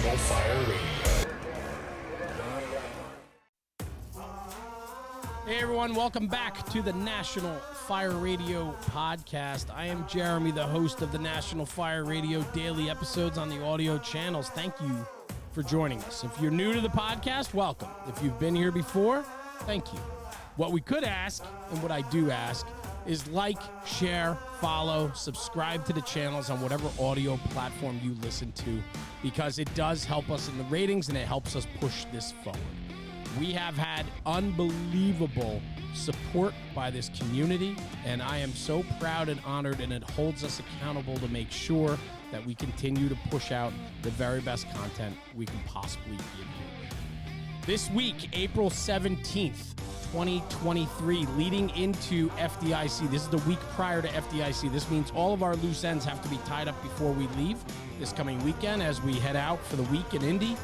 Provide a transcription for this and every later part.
National Fire Radio. Hey everyone, welcome back to the National Fire Radio podcast. I am Jeremy, the host of the National Fire Radio daily episodes on the audio channels. Thank you for joining us. If you're new to the podcast, welcome. If you've been here before, thank you. What we could ask, and what I do ask, is like, share, follow, subscribe to the channels on whatever audio platform you listen to, because it does help us in the ratings and it helps us push this forward. We have had unbelievable support by this community, and I am so proud and honored, and it holds us accountable to make sure that we continue to push out the very best content we can possibly give you. This week, April 17th, 2023, leading into FDIC. This is the week prior to FDIC. This means all of our loose ends have to be tied up before we leave this coming weekend as we head out for the week in Indy.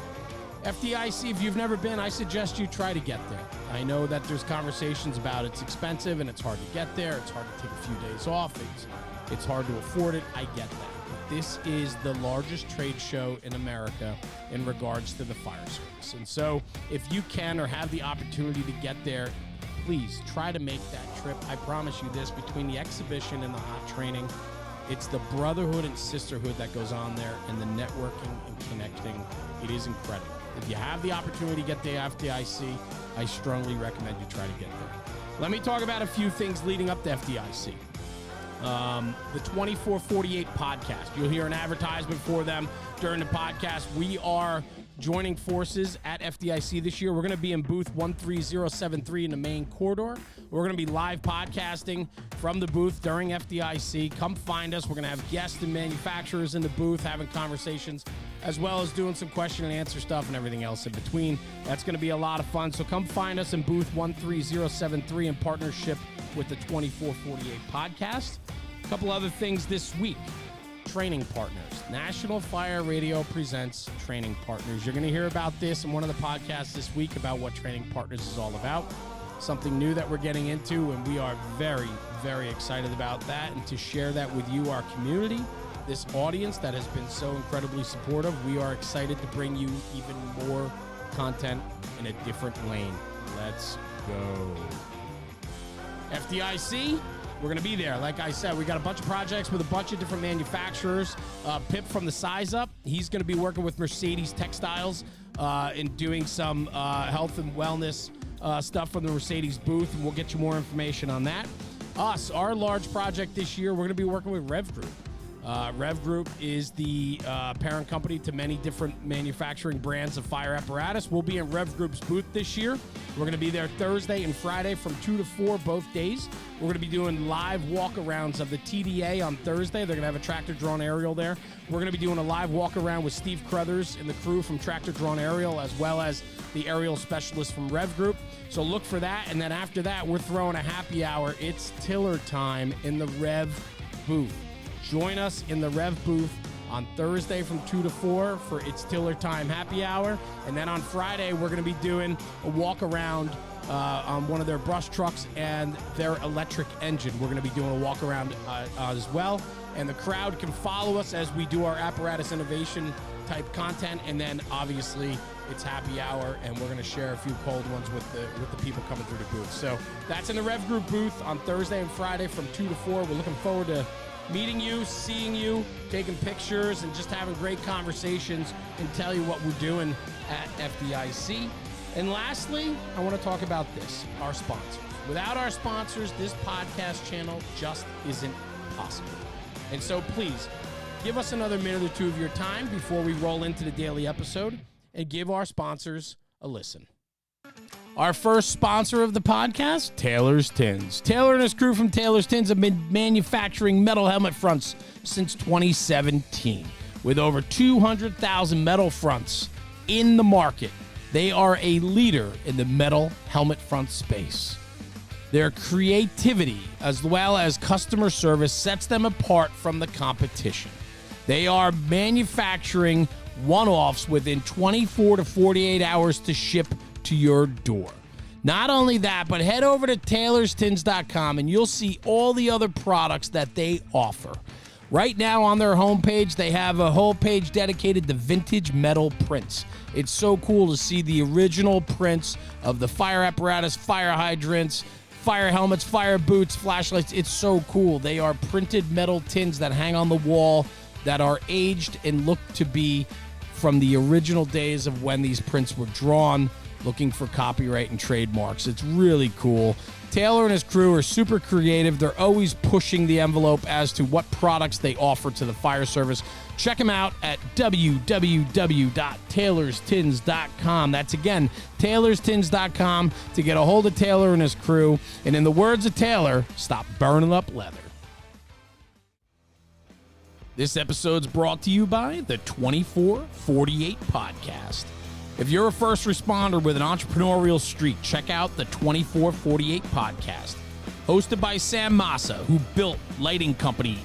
FDIC, if you've never been, I suggest you try to get there. I know that there's conversations about it's expensive and it's hard to get there. It's hard to take a few days off. It's hard to afford it. I get that. But this is the largest trade show in America in regards to the fire service. And so if you can or have the opportunity to get there, please try to make that trip. I promise you this, between the exhibition and the hot training, it's the brotherhood and sisterhood that goes on there, and the networking and connecting. It is incredible. If you have the opportunity to get to FDIC, I strongly recommend you try to get there. Let me talk about a few things leading up to FDIC. The 2448 podcast. You'll hear an advertisement for them during the podcast. We are joining forces at FDIC this year. We're going to be in booth 13073 in the main corridor. We're going to be live podcasting from the booth during FDIC. Come find us. We're going to have guests and manufacturers in the booth having conversations, as well as doing some question and answer stuff and everything else in between. That's going to be a lot of fun. So come find us in booth 13073 in partnership with the 2448 podcast. A couple other things this week. Training partners. National Fire Radio presents training partners. You're going to hear about this in one of the podcasts this week about what training partners is all about. Something new that we're getting into, and we are very, very excited about that, and to share that with you, our community, this audience that has been so incredibly supportive. We are excited to bring you even more content in a different lane. Let's go. FDIC, we're going to be there. Like I said, we got a bunch of projects with a bunch of different manufacturers. Pip from the Size Up, he's going to be working with Mercedes Textiles and doing some health and wellness stuff from the Mercedes booth, and we'll get you more information on that. Our large project this year, we're going to be working with Rev Group. Rev Group is the parent company to many different manufacturing brands of fire apparatus. We'll be in Rev Group's booth this year. We're going to be there Thursday and Friday from 2 to 4 both days. We're going to be doing live walkarounds of the TDA on Thursday. They're going to have a tractor-drawn aerial there. We're going to be doing a live walkaround with Steve Crothers and the crew from Tractor-Drawn Aerial, as well as the aerial specialist from Rev Group. So look for that. And then after that, we're throwing a happy hour. It's Tiller time in the Rev booth. Join us in the Rev booth on Thursday from 2 to 4 for It's Tiller Time happy hour. And then on Friday, we're going to be doing a walk around on one of their brush trucks and their electric engine. We're going to be doing a walk around as well. And the crowd can follow us as we do our apparatus innovation type content. And then obviously it's happy hour, and we're going to share a few cold ones with the people coming through the booth. So that's in the Rev Group booth on Thursday and Friday from 2 to 4. We're looking forward to meeting you, seeing you, taking pictures, and just having great conversations and tell you what we're doing at FDIC. And lastly, I want to talk about this, our sponsors. Without our sponsors, this podcast channel just isn't possible. And so please, give us another minute or two of your time before we roll into the daily episode and give our sponsors a listen. Our first sponsor of the podcast, Taylor's Tins. Taylor and his crew from Taylor's Tins have been manufacturing metal helmet fronts since 2017. With over 200,000 metal fronts in the market, they are a leader in the metal helmet front space. Their creativity as well as customer service sets them apart from the competition. They are manufacturing one-offs within 24 to 48 hours to ship to your door. Not only that, but head over to taylorstins.com and you'll see all the other products that they offer. Right now on their homepage, they have a whole page dedicated to vintage metal prints. It's so cool to see the original prints of the fire apparatus, fire hydrants, fire helmets, fire boots, flashlights. It's so cool. They are printed metal tins that hang on the wall that are aged and look to be from the original days of when these prints were drawn, looking for copyright and trademarks. It's really cool. Taylor and his crew are super creative. They're always pushing the envelope as to what products they offer to the fire service. Check them out at www.taylorstins.com. That's, again, taylorstins.com to get a hold of Taylor and his crew. And in the words of Taylor, stop burning up leather. This episode's brought to you by the 2448 Podcast. If you're a first responder with an entrepreneurial streak, check out the 2448 Podcast. Hosted by Sam Massa, who built lighting company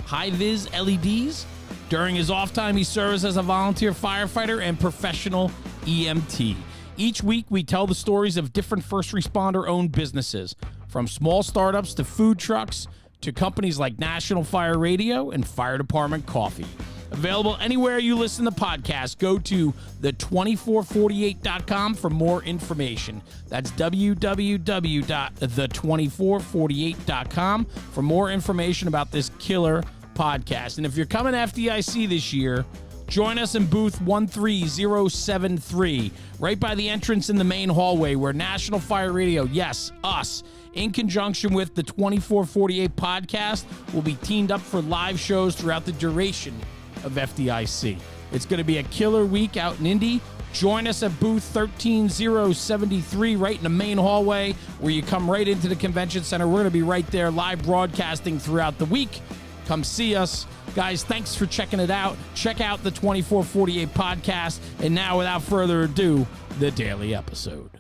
High-Vis LEDs. During his off time, he serves as a volunteer firefighter and professional EMT. Each week, we tell the stories of different first responder-owned businesses, from small startups to food trucks to companies like National Fire Radio and Fire Department Coffee. Available anywhere you listen to podcasts. Go to the2448.com for more information. That's www.the2448.com for more information about this killer podcast. And if you're coming to FDIC this year, join us in booth 13073, right by the entrance in the main hallway, where National Fire Radio, yes, us, in conjunction with the 2448 Podcast, will be teamed up for live shows throughout the duration of FDIC. It's going to be a killer week out in Indy. Join us at booth 13073 right in the main hallway, where you come right into the convention center. We're going to be right there live broadcasting throughout the week. Come see us. Guys, thanks for checking it out. Check out the 2448 Podcast. And now, without further ado, the daily episode.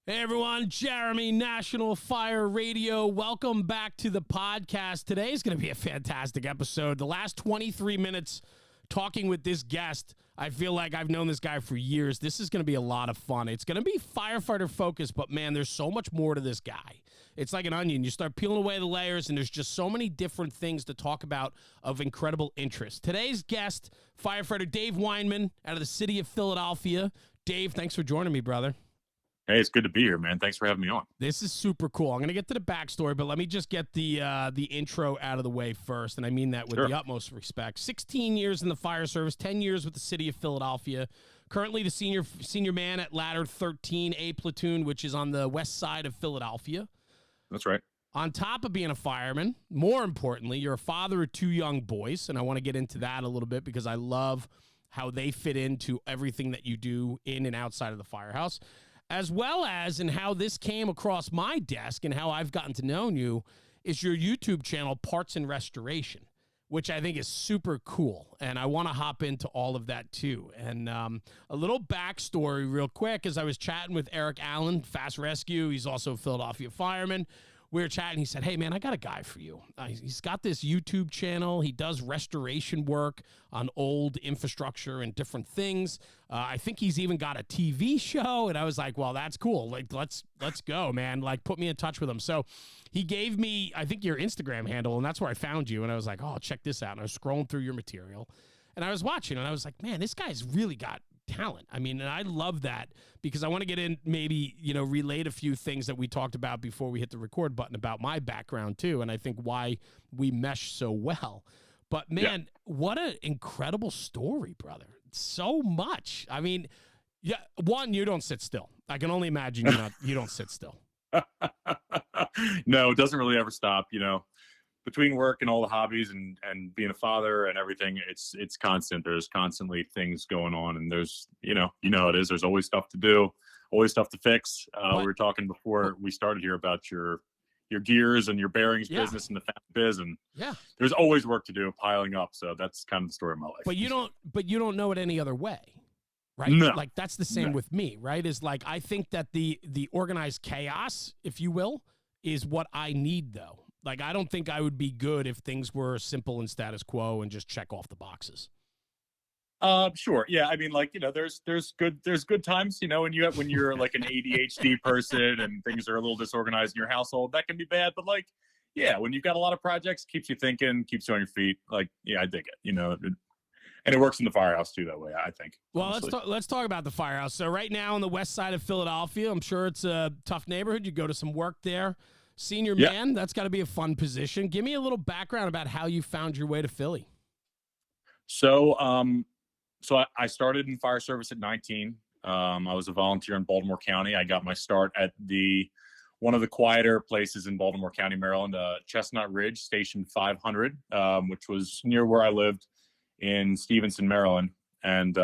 Hey everyone, Jeremy, National Fire Radio. Welcome back to the podcast. Today is going to be a fantastic episode. The last 23 minutes talking with this guest, I feel like I've known this guy for years. This is going to be a lot of fun. It's going to be firefighter focused, but man, there's so much more to this guy. It's like an onion. You start peeling away the layers, and there's just so many different things to talk about of incredible interest. Today's guest, firefighter Dave Weinman out of the city of Philadelphia. Dave, thanks for joining me, brother. Hey, it's good to be here, man. Thanks for having me on. This is super cool. I'm going to get to the backstory, but let me just get the intro out of the way first, and I mean that with the utmost respect. 16 years in the fire service, 10 years with the city of Philadelphia. Currently the senior man at Ladder 13 A Platoon, which is on the west side of Philadelphia. That's right. On top of being a fireman, more importantly, you're a father of two young boys, and I want to get into that a little bit because I love how they fit into everything that you do in and outside of the firehouse, as well as in how this came across my desk and how I've gotten to know you is your YouTube channel, Parts and Restoration, which I think is super cool. And I want to hop into all of that too. And a little backstory real quick, as I was chatting with Eric Allen, Fast Rescue. He's also a Philadelphia fireman. We were chatting. He said, hey, man, I got a guy for you. He's got this YouTube channel. He does restoration work on old infrastructure and different things. I think he's even got a TV show. And I was like, well, that's cool. Like, let's go, man. Like, put me in touch with him. So he gave me, I think, your Instagram handle, and that's where I found you. And I was like, oh, check this out. And I was scrolling through your material. And I was watching, and I was like, man, this guy's really got talent. I mean, and I love that because I want to get in, maybe, relate a few things that we talked about before we hit the record button about my background too. And I think why we mesh so well. But man, What an incredible story, brother. So much. I mean, yeah. One, you don't sit still. I can only imagine you don't sit still. No, it doesn't really ever stop. Between work and all the hobbies and being a father and everything, it's constant. There's constantly things going on, and there's, how it is. There's always stuff to do, always stuff to fix. We were talking before we started here about your gears and your bearings business and the fast biz, and there's always work to do, piling up. So that's kind of the story of my life. But you don't know it any other way, right? No. Like that's the same with me, right? Is like, I think that the organized chaos, if you will, is what I need though. Like, I don't think I would be good if things were simple and status quo and just check off the boxes. Sure. Yeah. I mean, like, there's good times, when you're like an ADHD person and things are a little disorganized in your household, that can be bad. But like, Yeah, when you've got a lot of projects, keeps you thinking, keeps you on your feet. Like, yeah, I dig it. And it works in the firehouse too that way, I think. Well, honestly. let's talk about the firehouse. So right now on the west side of Philadelphia, I'm sure it's a tough neighborhood. You go to some work there. Senior Yeah. man, that's got to be a fun position. Give me a little background about how you found your way to Philly. So, I started in fire service at 19. I was a volunteer in Baltimore County. I got my start at one of the quieter places in Baltimore County, Maryland, Chestnut Ridge, Station 500, which was near where I lived in Stevenson, Maryland. And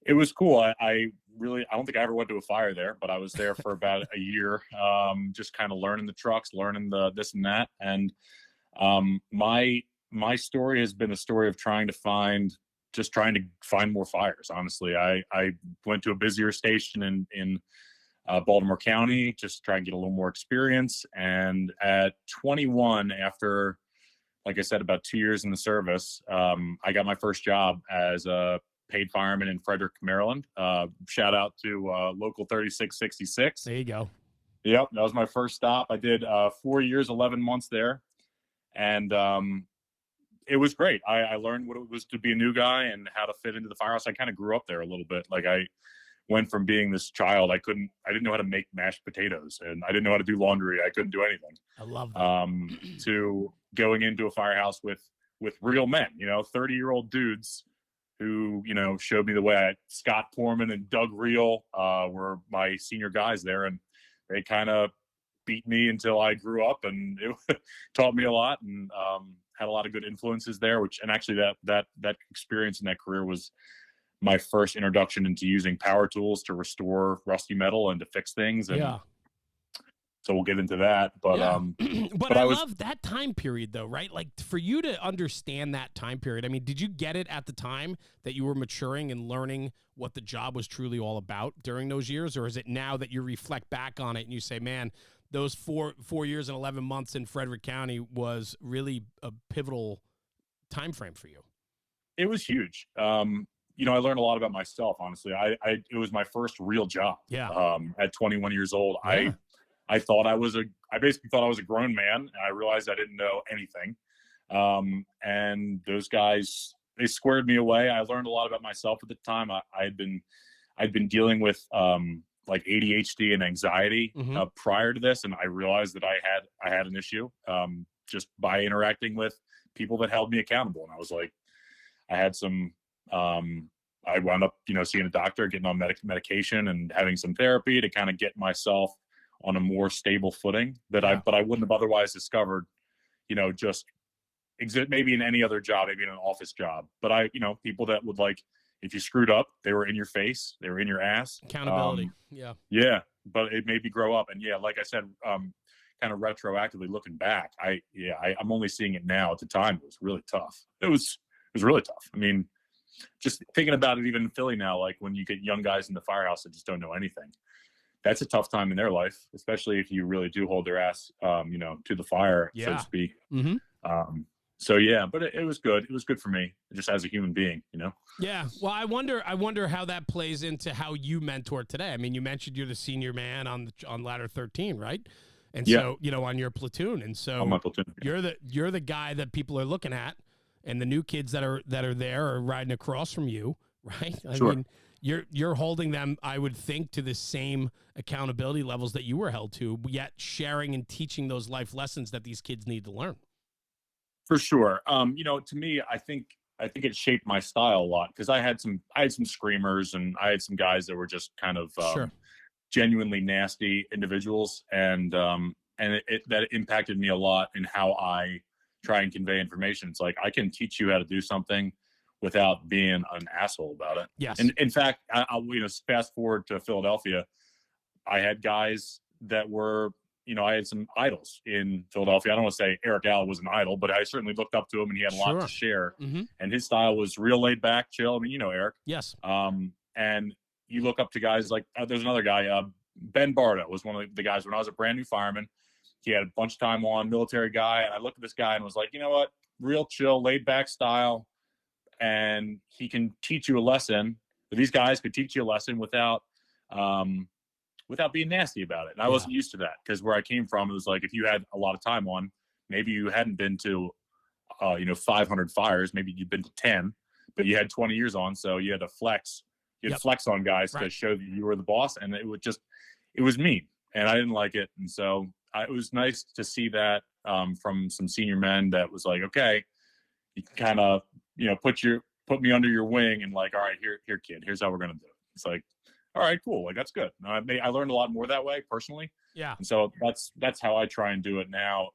it was cool. I don't think I ever went to a fire there, but I was there for about a year, just kind of learning the trucks, learning the this and that. And my story has been a story of trying to find more fires. Honestly, I went to a busier station in Baltimore County, just try and get a little more experience. And at 21, after, like I said, about 2 years in the service, I got my first job as a paid fireman in Frederick, Maryland. Shout out to local 3666. There you go. Yep, that was my first stop. I did 4 years, 11 months there. And it was great. I learned what it was to be a new guy and how to fit into the firehouse. I kind of grew up there a little bit. Like, I went from being this child, I didn't know how to make mashed potatoes, and I didn't know how to do laundry. I couldn't do anything. I love that. To going into a firehouse with real men, 30-year-old dudes who, showed me the way. Scott Porman and Doug Reel were my senior guys there, and they kind of beat me until I grew up, and it taught me a lot, and had a lot of good influences there, and actually that experience in that career was my first introduction into using power tools to restore rusty metal and to fix things. And yeah. So we'll get into that. But yeah. but I love that time period though, right? Like, for you to understand that time period, I mean, did you get it at the time that you were maturing and learning what the job was truly all about during those years? Or is it now that you reflect back on it and you say, man, those 4 years and 11 months in Frederick County was really a pivotal time frame for you? It was huge. I learned a lot about myself, honestly. It was my first real job. Yeah. At 21 years old, Yeah. I basically thought I was a grown man, and I realized I didn't know anything. And those guys, they squared me away. I learned a lot about myself at the time. I'd been dealing with like ADHD and anxiety prior to this, and I realized that I had an issue just by interacting with people that held me accountable. And I was like, I had some. I wound up, seeing a doctor, getting on medication, and having some therapy to kind of get myself on a more stable footing that I wouldn't have otherwise discovered, just exist maybe in any other job, maybe in an office job. But people that would, like, if you screwed up, they were in your face, they were in your ass. Accountability. Yeah. But it made me grow up. And yeah, like I said, kind of retroactively looking back, I'm only seeing it now. At the time, it was really tough. It was really tough. I mean, just thinking about it, even in Philly now, like when you get young guys in the firehouse that just don't know anything, that's a tough time in their life, especially if you really do hold their ass, to the fire, so to speak. So yeah, but it was good. It was good for me, just as a human being, Yeah. Well, I wonder how that plays into how you mentor today. I mean, you mentioned you're the senior man on ladder 13, right? And so, on your platoon, and so on my platoon, you're the guy that people are looking at. And the new kids that are there are riding across from you, right? I mean, you're holding them, I would think, to the same accountability levels that you were held to, yet sharing and teaching those life lessons that these kids need to learn. For sure. To me, I think it shaped my style a lot, because I had some screamers, and I had some guys that were just kind of genuinely nasty individuals, and that impacted me a lot in how I try and convey information. It's like, I can teach you how to do something without being an asshole about it. Yes. And in fact, I'll fast forward to Philadelphia. I had guys that were, I had some idols in Philadelphia. I don't want to say Eric Allen was an idol, but I certainly looked up to him, and he had a lot to share. And his style was real laid back, chill. I mean, Eric. Yes. And you look up to guys like, there's another guy, Ben Barda was one of the guys when I was a brand new fireman. He had a bunch of time on, military guy. And I looked at this guy and was like, you know what? Real chill, laid back style. And he can teach you a lesson. These guys could teach you a lesson without without being nasty about it. And I Yeah. wasn't used to that because where I came from, it was like if you had a lot of time on, maybe you hadn't been to 500 fires, maybe you'd been to 10, but you had 20 years on, so you had to flex. You had Yep. flex on guys to Right. show that you were the boss, and it was mean, and I didn't like it. And so it was nice to see that from some senior men that was like, okay, you can kind of put me under your wing and like, all right, here, kid, here's how we're gonna do it. It's like, all right, cool, like that's good. I learned a lot more that way personally. Yeah. And so that's how I try and do it now.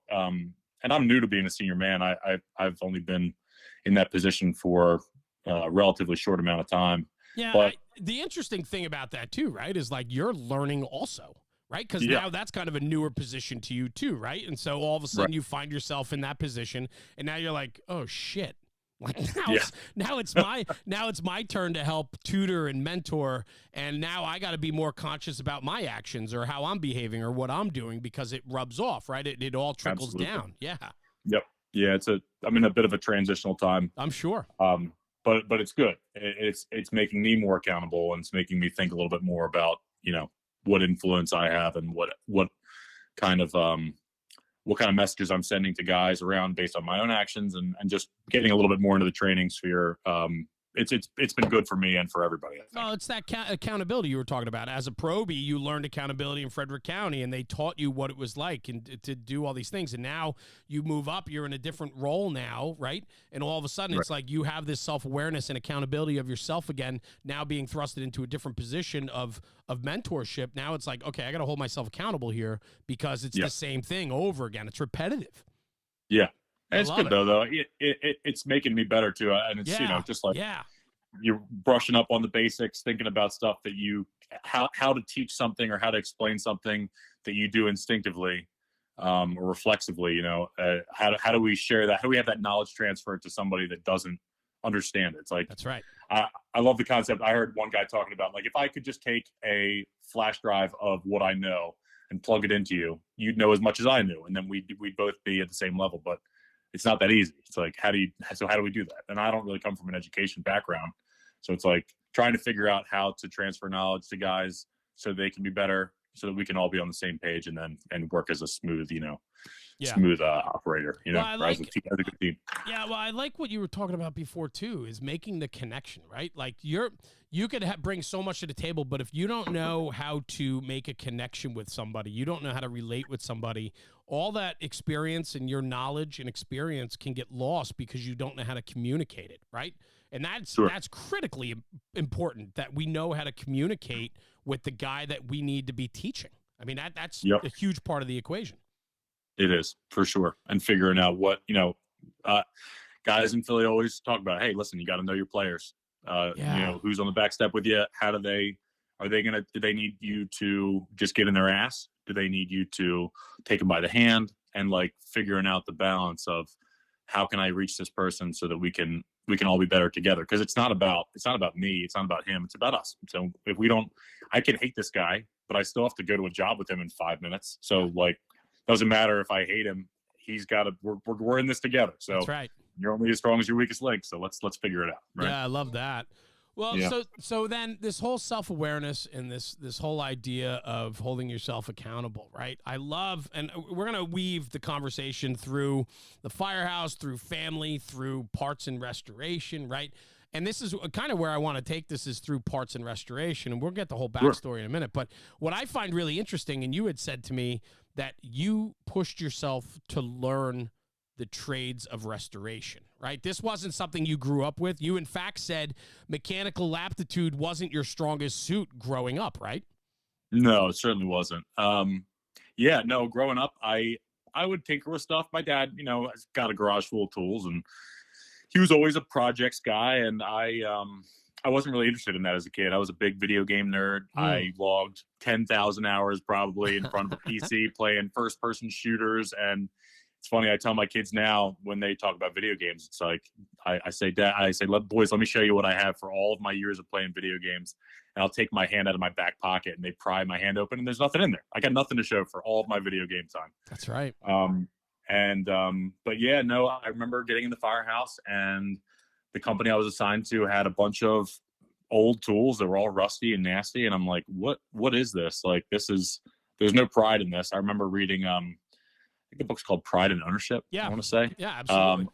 And I'm new to being a senior man. I've only been in that position for a relatively short amount of time. Yeah. But The interesting thing about that too, right, is like you're learning also, right? Because Yeah. now that's kind of a newer position to you too, right? And so all of a sudden Right. you find yourself in that position, and now you're like, oh shit. Like Yeah. now it's my turn to help tutor and mentor, and now I got to be more conscious about my actions or how I'm behaving or what I'm doing because it rubs off, right? It all trickles Absolutely. down. Yeah, Yep. Yeah. I'm in a bit of a transitional time. I'm sure. But it's good. It's making me more accountable, and it's making me think a little bit more about what influence I have and what kind of messages I'm sending to guys around based on my own actions, and just getting a little bit more into the training sphere. It's been good for me and for everybody, I think. Well, it's that accountability you were talking about. As a probie, you learned accountability in Frederick County, and they taught you what it was like and to do all these things. And now you move up, you're in a different role now, right? And all of a sudden, it's like you have this self-awareness and accountability of yourself again, now being thrusted into a different position of mentorship. Now it's like, okay, I got to hold myself accountable here because it's the same thing over again. It's repetitive. Yeah. And I it's love good it. though. It's making me better too. And it's just like you're brushing up on the basics, thinking about stuff that how to teach something or how to explain something that you do instinctively or reflexively. How do we share that? How do we have that knowledge transfer to somebody that doesn't understand it? It's like That's right. I love the concept. I heard one guy talking about like if I could just take a flash drive of what I know and plug it into you, you'd know as much as I knew, and then we'd both be at the same level. But it's not that easy. It's like, how do we do that? And I don't really come from an education background. So it's like trying to figure out how to transfer knowledge to guys so they can be better, so that we can all be on the same page and work as a smooth, smooth operator, Well, I as a good team. Yeah, well, I like what you were talking about before too, is making the connection, right? Like you could bring so much to the table, but if you don't know how to make a connection with somebody, you don't know how to relate with somebody, all that experience and your knowledge and experience can get lost because you don't know how to communicate it, right? And that's critically important, that we know how to communicate with the guy that we need to be teaching. I mean, that's a huge part of the equation. It is, for sure. And figuring out what, guys in Philly always talk about, hey, listen, you got to know your players. Who's on the back step with you? Do they need you to just get in their ass? Do they need you to take them by the hand? And like figuring out the balance of how can I reach this person so that we can all be better together? Because it's not about me. It's not about him. It's about us. So if we don't, I can hate this guy, but I still have to go to a job with him in 5 minutes. So like, doesn't matter if I hate him. We're in this together. So that's right. You're only as strong as your weakest link. So let's figure it out. Right? Yeah, I love that. Well, so then this whole self-awareness and this whole idea of holding yourself accountable, right? I love, and we're going to weave the conversation through the firehouse, through family, through parts and restoration, right? And this is kind of where I want to take this, is through parts and restoration, and we'll get the whole backstory in a minute. But what I find really interesting, and you had said to me that you pushed yourself to learn the trades of restoration, right? This wasn't something you grew up with. You, in fact, said mechanical aptitude wasn't your strongest suit growing up, right? No, it certainly wasn't. Growing up, I would tinker with stuff. My dad, has got a garage full of tools, and he was always a projects guy, and I wasn't really interested in that as a kid. I was a big video game nerd. I logged 10,000 hours probably in front of a PC playing first-person shooters. And it's funny, I tell my kids now when they talk about video games, it's like, I say, Dad, boys, let me show you what I have for all of my years of playing video games. And I'll take my hand out of my back pocket, and they pry my hand open, and there's nothing in there. I got nothing to show for all of my video game time. That's right. I remember getting in the firehouse, and the company I was assigned to had a bunch of old tools that were all rusty and nasty. And I'm like, what is this? Like, there's no pride in this. I remember reading, I think the book's called Pride and Ownership. Yeah. I want to say. Yeah, absolutely.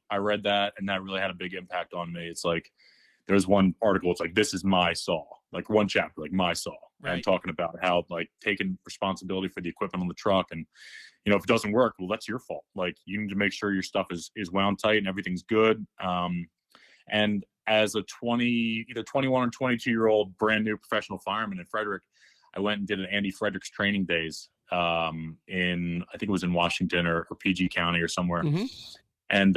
I read that, and that really had a big impact on me. It's like, there's one article, it's like, this is my saw, like one chapter, like my saw, Right. and talking about how, like, taking responsibility for the equipment on the truck. And, if it doesn't work, well, that's your fault. Like, you need to make sure your stuff is wound tight and everything's good. And as a either 21 or 22-year-old brand new professional fireman in Frederick, I went and did an Andy Fredericks training days I think it was in Washington or PG County or somewhere. Mm-hmm. And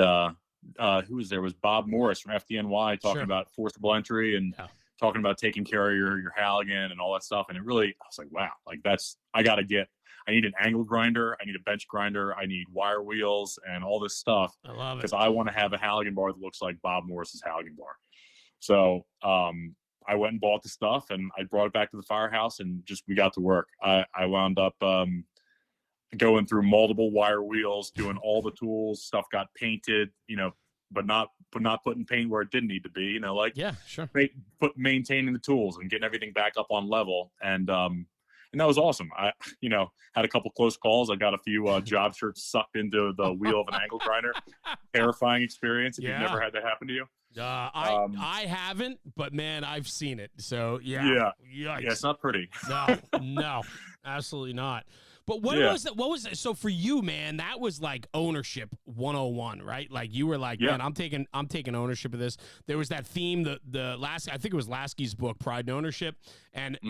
who was there? It was Bob Morris from FDNY talking Sure. about forcible entry and talking about taking care of your Halligan and all that stuff. And it really, I was like, wow, like I need an angle grinder, I need a bench grinder, I need wire wheels and all this stuff. I love it. Because I want to have a Halligan bar that looks like Bob Morris's Halligan bar. So I went and bought the stuff, and I brought it back to the firehouse, and we got to work. I wound up going through multiple wire wheels, doing all the tools. Stuff got painted, but not putting paint where it didn't need to be. Yeah, sure. Maintaining the tools and getting everything back up on level, and that was awesome. I had a couple close calls. I got a few job shirts sucked into the wheel of an angle grinder. Terrifying experience if you've never had that happen to you. I haven't, but man, I've seen it. So yeah, yikes. It's not pretty. No, absolutely not. But what was it? So for you, man, that was like ownership 101, right? Like you were like, man, I'm taking ownership of this. There was that theme, the last, I think it was Lasky's book, Pride and Ownership. And,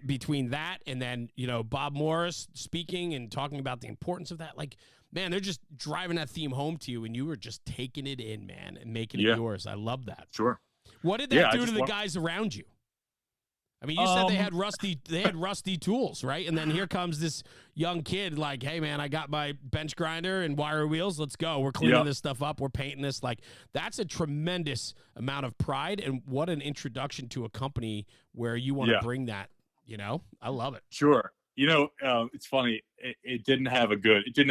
between that and then, Bob Morris speaking and talking about the importance of that, like, man, they're just driving that theme home to you, and you were just taking it in, man, and making it yours. I love that. Sure. What did that do to the guys around you? I mean, you said they had rusty tools, right? And then here comes this young kid like, hey, man, I got my bench grinder and wire wheels. Let's go. We're cleaning this stuff up. We're painting this. Like, that's a tremendous amount of pride, and what an introduction to a company where you want to bring that, I love it. Sure. It's funny. It didn't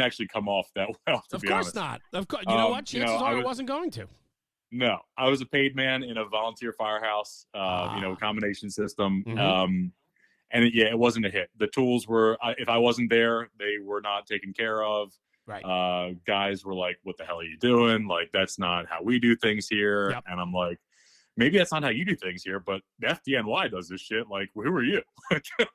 actually come off that well, to be honest. Of course not. Of course. You know what? Chances are it wasn't going to. No, I was a paid man in a volunteer firehouse, combination system. Mm-hmm. And it wasn't a hit. The tools were, if I wasn't there, they were not taken care of. Right. Guys were like, what the hell are you doing? Like, that's not how we do things here. Yep. And I'm like, maybe that's not how you do things here, but FDNY does this shit. Like, who are you?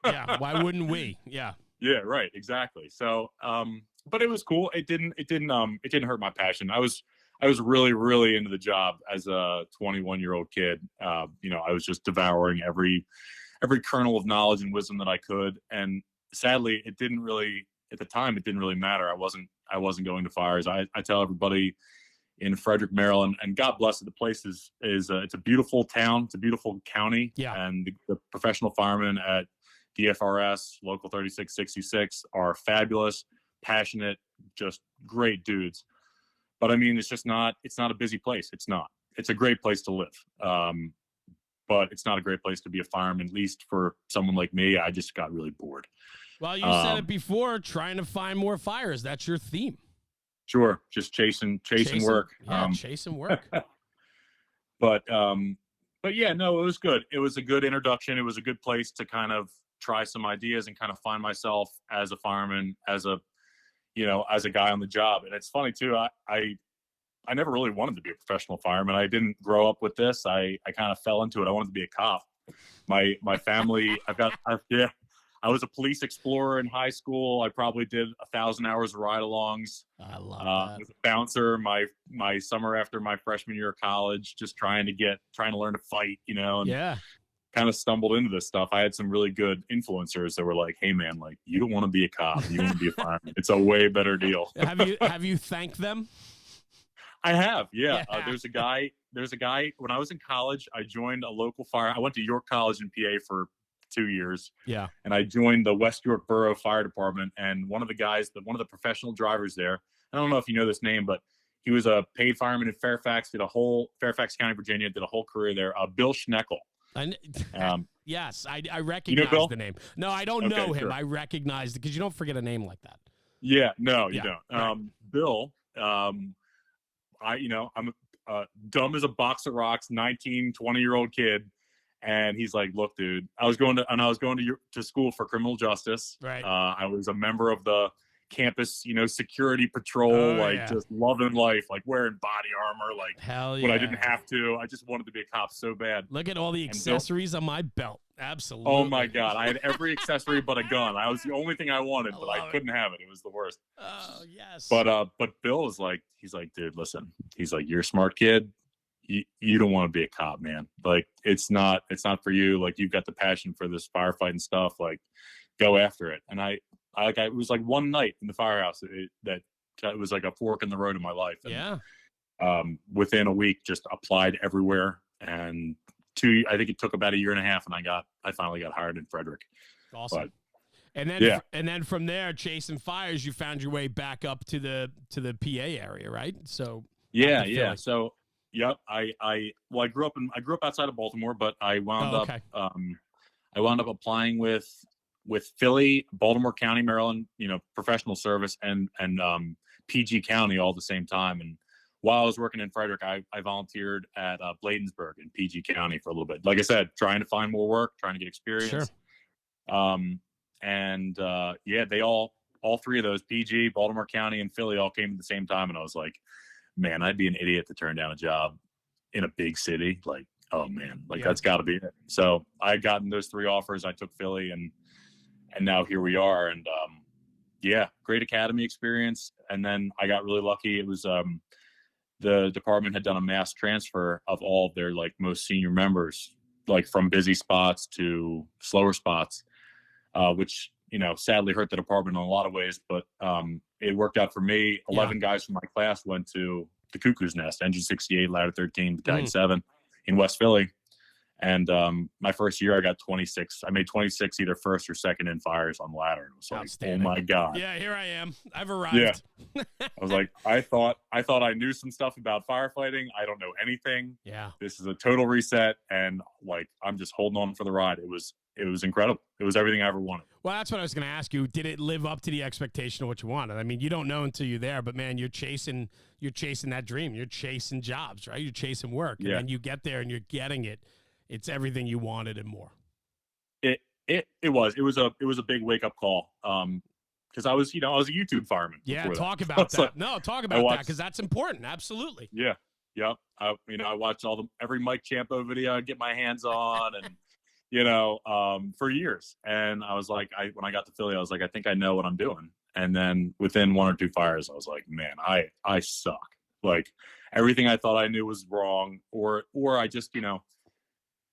Yeah. Why wouldn't we? Yeah. Yeah, right. Exactly. So, but it was cool. It didn't hurt my passion. I was really, really into the job as a 21-year-old kid. I was just devouring every kernel of knowledge and wisdom that I could. And sadly, at the time, it didn't really matter. I wasn't going to fires. I tell everybody in Frederick, Maryland, and God bless it, the place is it's a beautiful town. It's a beautiful county. Yeah. And the professional firemen at DFRS, Local 3666, are fabulous, passionate, just great dudes. But I mean, it's not a busy place. It's a great place to live. But it's not a great place to be a fireman, at least for someone like me. I just got really bored. Well, you said it before, trying to find more fires. That's your theme. Sure. Just chasing work. Yeah, chasing work. But yeah, no, it was good. It was a good introduction. It was a good place to kind of try some ideas and kind of find myself as a fireman, as a guy on the job. And it's funny too. I never really wanted to be a professional fireman. I didn't grow up with this. I kind of fell into it. I wanted to be a cop. My family, I was a police explorer in high school. I probably did 1,000 hours of ride-alongs. I love that. I was a bouncer my summer after my freshman year of college, just trying to learn to fight, and kind of stumbled into this stuff. I had some really good influencers that were like, hey man, like, you don't want to be a cop. You want to be a fireman. It's a way better deal. Have you thanked them? I have. Yeah. There's a guy when I was in college, I joined a local fire. I went to York College in PA for 2 years. Yeah. And I joined the West York Borough Fire Department. And one of the professional drivers there, I don't know if you know this name, but he was a paid fireman in Fairfax, Fairfax County, Virginia, did a whole career there. Bill Schneckel. Yes, I recognize the name. No, I don't know him. Sure. I recognize it because you don't forget a name like that. Yeah, no, you don't. Right. Bill, I'm dumb as a box of rocks, 19, 20-year-old kid. And he's like, look, dude, I was going to school for criminal justice. Right. I was a member of the campus, security patrol, just loving life, like wearing body armor, like hell yeah. when I didn't have to. I just wanted to be a cop so bad. Look at all the accessories on my belt. Absolutely. Oh my God. I had every accessory but a gun. I was the only thing I wanted, but I couldn't have it. It was the worst. Oh, yes. But Bill is like, he's like, dude, listen, he's like, you're a smart kid. You don't want to be a cop, man. Like, it's not for you. Like, you've got the passion for this firefighting stuff. Like, go after it. And I it was like one night in the firehouse that was like a fork in the road in my life. And, yeah. Within a week, just applied everywhere. And I think it took about a year and a half, and I finally got hired in Frederick. Awesome. But, and then from there, chasing fires, you found your way back up to the PA area, right? So yeah. So yep, I grew up outside of Baltimore, but I wound up applying with Philly, Baltimore County, Maryland, professional service, and PG County all at the same time. And while I was working in Frederick, I volunteered at Bladensburg in PG County for a little bit. Like I said, trying to find more work, trying to get experience. Sure. They all three of those, PG, Baltimore County, and Philly, all came at the same time. And I was like, man, I'd be an idiot to turn down a job in a big city. Like, oh man, that's got to be it. So I had gotten those three offers. I took Philly, and now here we are. And great academy experience. And then I got really lucky. It was the department had done a mass transfer of all of their most senior members, from busy spots to slower spots, which sadly hurt the department in a lot of ways, but it worked out for me. 11 guys from my class went to the Cuckoo's Nest, Engine 68, Ladder 13, Battalion 7 in West Philly. And my first year, I got 26. I made 26 either first or second in fires on ladder. It was like, oh my God. Yeah, here I am. I've arrived. Yeah. I was like, I thought I knew some stuff about firefighting. I don't know anything. Yeah. This is a total reset, and I'm just holding on for the ride. It was incredible. It was everything I ever wanted. Well, that's what I was going to ask you. Did it live up to the expectation of what you wanted? I mean, you don't know until you're there, but man, you're chasing that dream. You're chasing jobs, right? You're chasing work. And then you get there and you're getting it. It's everything you wanted and more. It was a big wake up call. Cause I was a YouTube fireman. Yeah. Talk about that. Talk about that. Cause that's important. Absolutely. Yeah. Yep. I watched every Mike Ciampo video I get my hands on, and, for years. And I was like, when I got to Philly, I was like, I think I know what I'm doing. And then within one or two fires, I was like, man, I suck. Like, everything I thought I knew was wrong, or I just,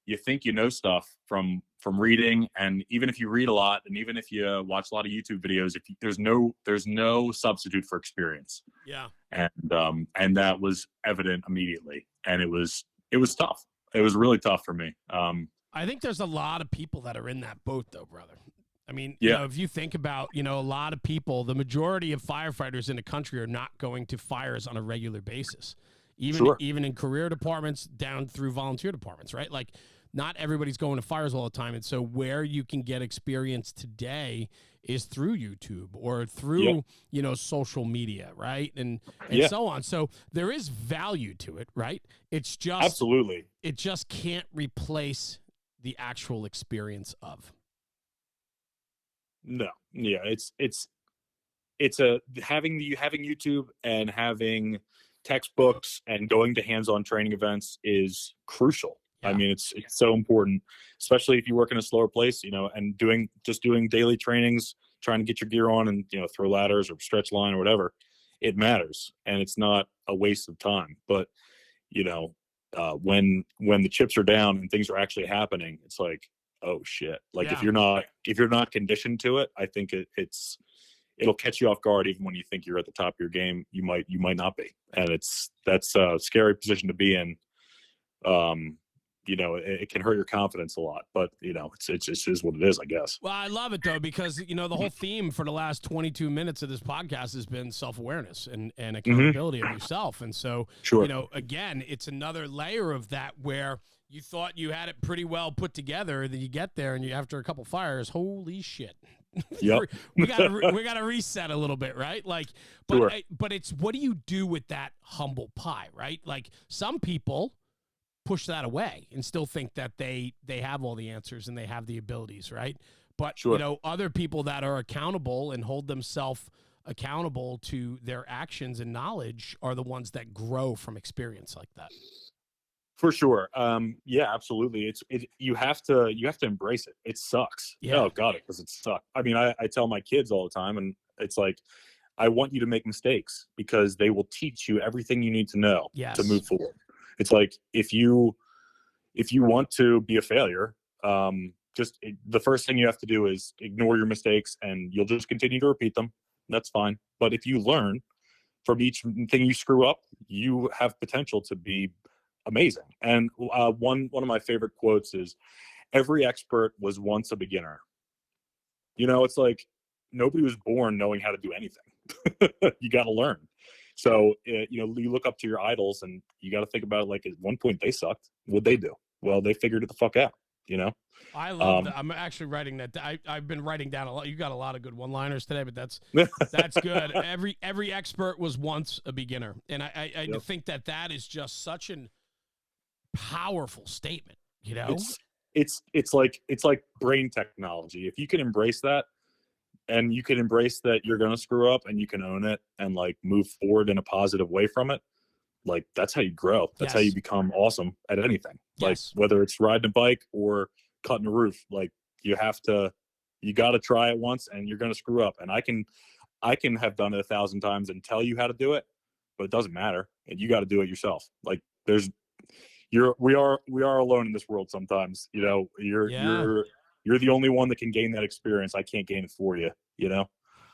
you think you know stuff from reading, and even if you read a lot, and even if you watch a lot of YouTube videos, there's no substitute for experience. Yeah. And that was evident immediately, and it was tough. It was really tough for me. I think there's a lot of people that are in that boat, though, brother. I mean, if you think about, a lot of people, the majority of firefighters in the country are not going to fires on a regular basis. Even in career departments down through volunteer departments, right? Like, not everybody's going to fires all the time. And so where you can get experience today is through YouTube or through, social media, right? And so on. So there is value to it, right? It's just absolutely. It just can't replace the actual experience of. No. Yeah. It's having YouTube and having textbooks and going to hands-on training events is crucial. Yeah. I mean, it's so important, especially if you work in a slower place, and doing daily trainings, trying to get your gear on and, throw ladders or stretch line or whatever. It matters, and it's not a waste of time. But, when the chips are down and things are actually happening, it's like, oh shit. Like, if you're not conditioned to it, I think it'll catch you off guard. Even when you think you're at the top of your game, you might not be. And that's a scary position to be in. It can hurt your confidence a lot, but it just is what it is, I guess. Well, I love it though, because the whole theme for the last 22 minutes of this podcast has been self-awareness and accountability of yourself. And so, again, it's another layer of that where you thought you had it pretty well put together, then you get there and after a couple fires, holy shit. Yep. we gotta reset a little bit, right? Like, but it's, what do you do with that humble pie, right? Like, some people push that away and still think that they have all the answers and they have the abilities, right? But, Sure. you know, other people that are accountable and hold themselves accountable to their actions and knowledge are the ones that grow from experience like that. For sure. Yeah, absolutely. You have to embrace it. It sucks. Yeah. Oh God, it doesn't suck. I mean, I tell my kids all the time, and it's like, I want you to make mistakes because they will teach you everything you need to know to move forward. It's like, if you want to be a failure, the first thing you have to do is ignore your mistakes, and you'll just continue to repeat them. That's fine. But if you learn from each thing you screw up, you have potential to be amazing. And one of my favorite quotes is, every expert was once a beginner. You know, it's like, nobody was born knowing how to do anything. You got to learn. So, you know, you look up to your idols, and you got to think about it like, at one point they sucked. What'd they do? Well, they figured it the fuck out, you know? I love that. I'm actually writing that. I've been writing down a lot. You got a lot of good one-liners today, but that's good. Every expert was once a beginner. And I think that is just such an powerful statement, you know? It's like brain technology. If you can embrace that, and you can embrace that you're going to screw up, and you can own it and like move forward in a positive way from it, like, that's how you grow. That's how you become awesome at anything. Like, whether it's riding a bike or cutting a roof, like, you got to try it once, and you're going to screw up. And I can have done it 1,000 times and tell you how to do it, but it doesn't matter. And you got to do it yourself. Like, we are alone in this world sometimes, you know. You're the only one that can gain that experience. I can't gain it for you, you know?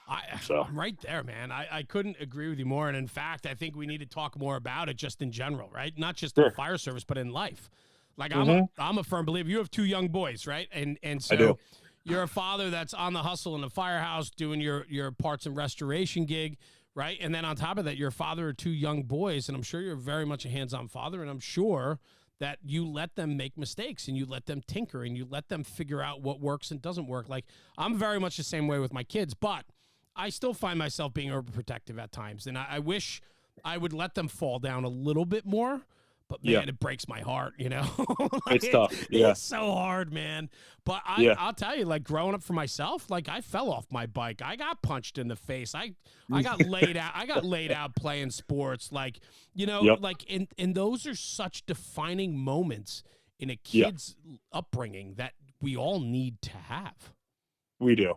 I'm right there, man. I couldn't agree with you more. And in fact, I think we need to talk more about it just in general, right? Not just in the fire service, but in life. Like, I'm a firm believer. You have 2 young boys, right? And so you're a father that's on the hustle in the firehouse doing your parts and restoration gig, right? And then on top of that, you're a father of 2 young boys, and I'm sure you're very much a hands-on father, and I'm sure that you let them make mistakes, and you let them tinker, and you let them figure out what works and doesn't work. Like, I'm very much the same way with my kids, but I still find myself being overprotective at times, and I wish I would let them fall down a little bit more. But man, it breaks my heart, you know. Like, it's tough. Yeah, it's so hard, man. But I'll tell you, like, growing up for myself, like, I fell off my bike. I got punched in the face. I got laid out. I got laid out playing sports. Like, you know, like, and those are such defining moments in a kid's upbringing that we all need to have. We do.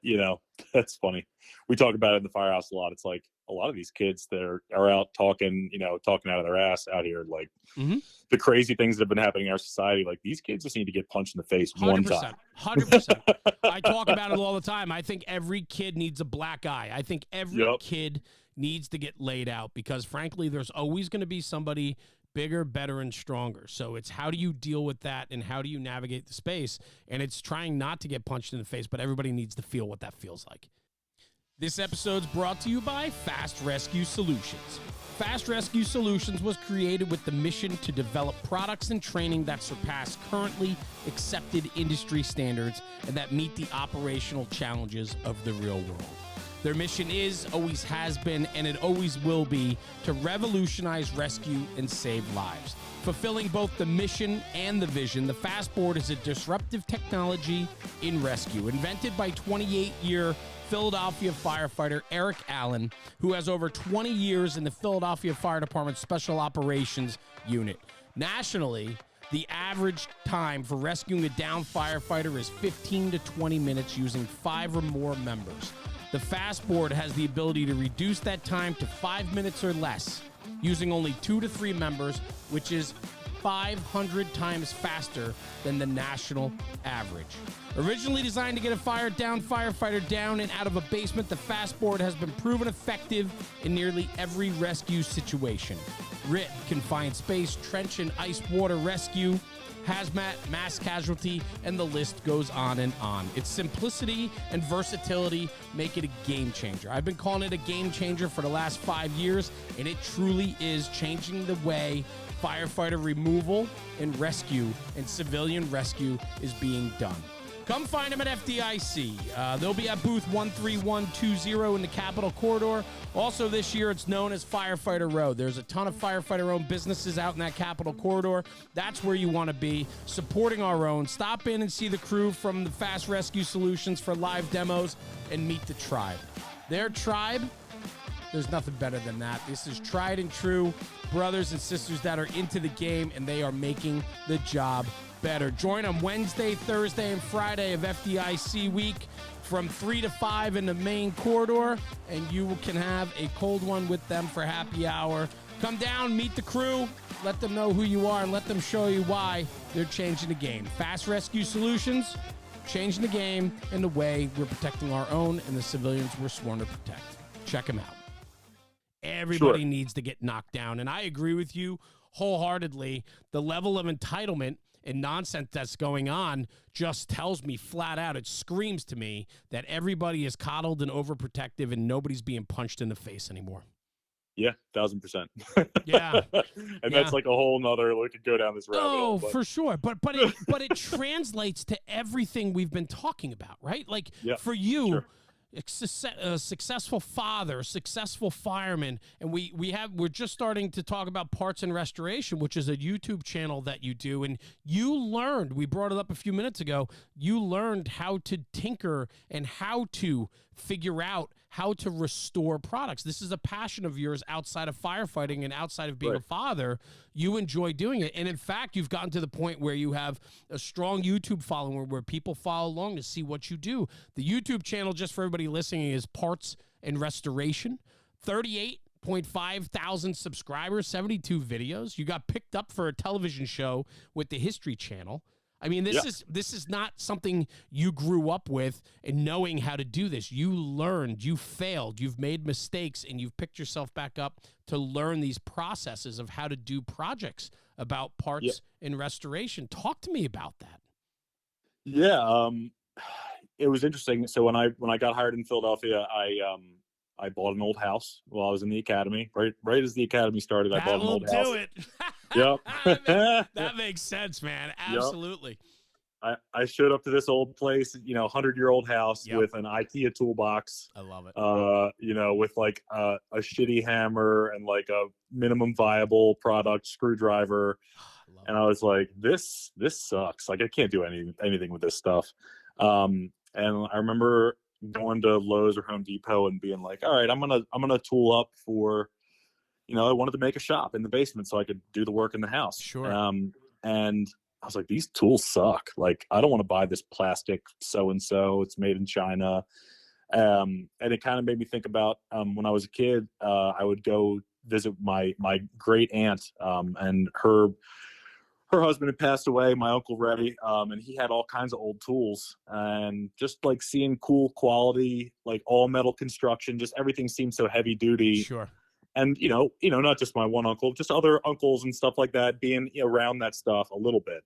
You know, that's funny. We talk about it in the firehouse a lot. It's like, a lot of these kids that are out talking out of their ass out here, like, the crazy things that have been happening in our society. Like, these kids just need to get punched in the face 100%, one time. 100%. I talk about it all the time. I think every kid needs a black eye. I think every kid needs to get laid out, because frankly, there's always going to be somebody bigger, better, and stronger. So it's, how do you deal with that, and how do you navigate the space? And it's trying not to get punched in the face, but everybody needs to feel what that feels like. This episode's brought to you by Fast Rescue Solutions. Fast Rescue Solutions was created with the mission to develop products and training that surpass currently accepted industry standards and that meet the operational challenges of the real world. Their mission is, always has been, and it always will be, to revolutionize rescue and save lives. Fulfilling both the mission and the vision, the Fastboard is a disruptive technology in rescue, invented by 28-year Philadelphia firefighter Eric Allen, who has over 20 years in the Philadelphia Fire Department Special Operations Unit. Nationally, the average time for rescuing a downed firefighter is 15 to 20 minutes using 5 or more members. The Fastboard has the ability to reduce that time to 5 minutes or less using only 2 to 3 members, which is 500 times faster than the national average. Originally designed to get a firefighter down and out of a basement, the Fastboard has been proven effective in nearly every rescue situation. RIT, confined space, trench and ice water rescue, hazmat, mass casualty, and the list goes on and on. Its simplicity and versatility make it a game changer. I've been calling it a game changer for the last 5 years, and it truly is changing the way firefighter removal and rescue and civilian rescue is being done. come find them at FDIC. They'll be at booth 13120 in the Capitol Corridor. Also this year, it's known as Firefighter Road. There's a ton of firefighter-owned businesses out in that Capitol Corridor. That's where you want to be, supporting our own. Stop in and see the crew from the Fast Rescue Solutions for live demos and meet the tribe. Their tribe, there's nothing better than that. This is tried and true brothers and sisters that are into the game, and they are making the job better. Join them Wednesday, Thursday, and Friday of FDIC week from 3 to 5 in the main corridor, and you can have a cold one with them for happy hour. Come down, meet the crew, let them know who you are, and let them show you why they're changing the game. Fast Rescue Solutions, changing the game in the way we're protecting our own and the civilians we're sworn to protect. Check them out. Everybody needs to get knocked down, and I agree with you wholeheartedly. The level of entitlement and nonsense that's going on just tells me flat out, it screams to me that everybody is coddled and overprotective and nobody's being punched in the face anymore. Yeah, 1,000%. Yeah. And that's like a whole nother, we could go down this rabbit hole. Oh, for sure. But it translates to everything we've been talking about, right? Like for you, sure. A successful father, successful fireman, and we're just starting to talk about Parts and Restoration, which is a YouTube channel that you do, and you learned, we brought it up a few minutes ago, you learned how to tinker and how to figure out how to restore products. This is a passion of yours outside of firefighting and outside of being a father. You enjoy doing it. And in fact, you've gotten to the point where you have a strong YouTube following where people follow along to see what you do. The YouTube channel, just for everybody listening, is Parts and Restoration. 38.5 thousand subscribers, 72 videos. You got picked up for a television show with the History Channel. I mean, this is not something you grew up with and knowing how to do this. You learned, you failed, you've made mistakes, and you've picked yourself back up to learn these processes of how to do projects about parts and restoration. Talk to me about that. Yeah, it was interesting. So when I got hired in Philadelphia, I bought an old house while I was in the academy. Right as the academy started, I bought an old house. That'll do it. Yep. That makes sense, man. Absolutely. Yep. I showed up to this old place, 100-year-old house with an IKEA toolbox. I love it. With like a shitty hammer and like a minimum viable product screwdriver. And I was like, this sucks. Like I can't do anything with this stuff. And I remember going to Lowe's or Home Depot and being like, all right, I'm gonna tool up for, I wanted to make a shop in the basement so I could do the work in the house. Sure. And I was like, these tools suck. Like, I don't want to buy this plastic so-and-so. It's made in China. And it kind of made me think about when I was a kid, I would go visit my great aunt, and her husband had passed away, my Uncle Reddy, and he had all kinds of old tools, and just like seeing cool quality, like all metal construction, just everything seemed so heavy duty. Sure. And, not just my one uncle, just other uncles and stuff like that, being around that stuff a little bit.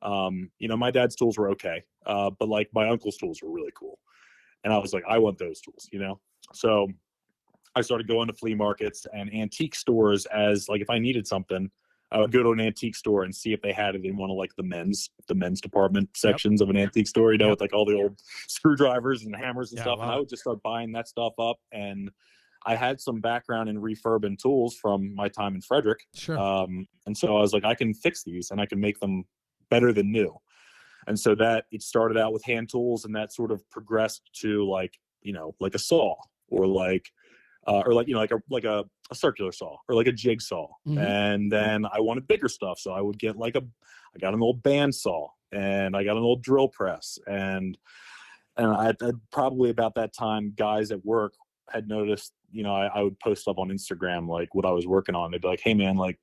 My dad's tools were okay. But like my uncle's tools were really cool. And I was like, I want those tools, So I started going to flea markets and antique stores as like, if I needed something, I would go to an antique store and see if they had it in one of like the men's department sections of an antique store, with like all the old screwdrivers and hammers and stuff. And I would just start buying that stuff up. And I had some background in refurb and tools from my time in Frederick. Sure. And so I was like, I can fix these and I can make them better than new. And so that it started out with hand tools, and that sort of progressed to like a saw or like a circular saw or like a jigsaw. Mm-hmm. And then I wanted bigger stuff. So I would get I got an old bandsaw and I got an old drill press. And I probably about that time, guys at work had noticed, I would post up on Instagram, like what I was working on. They'd be like, hey man, like,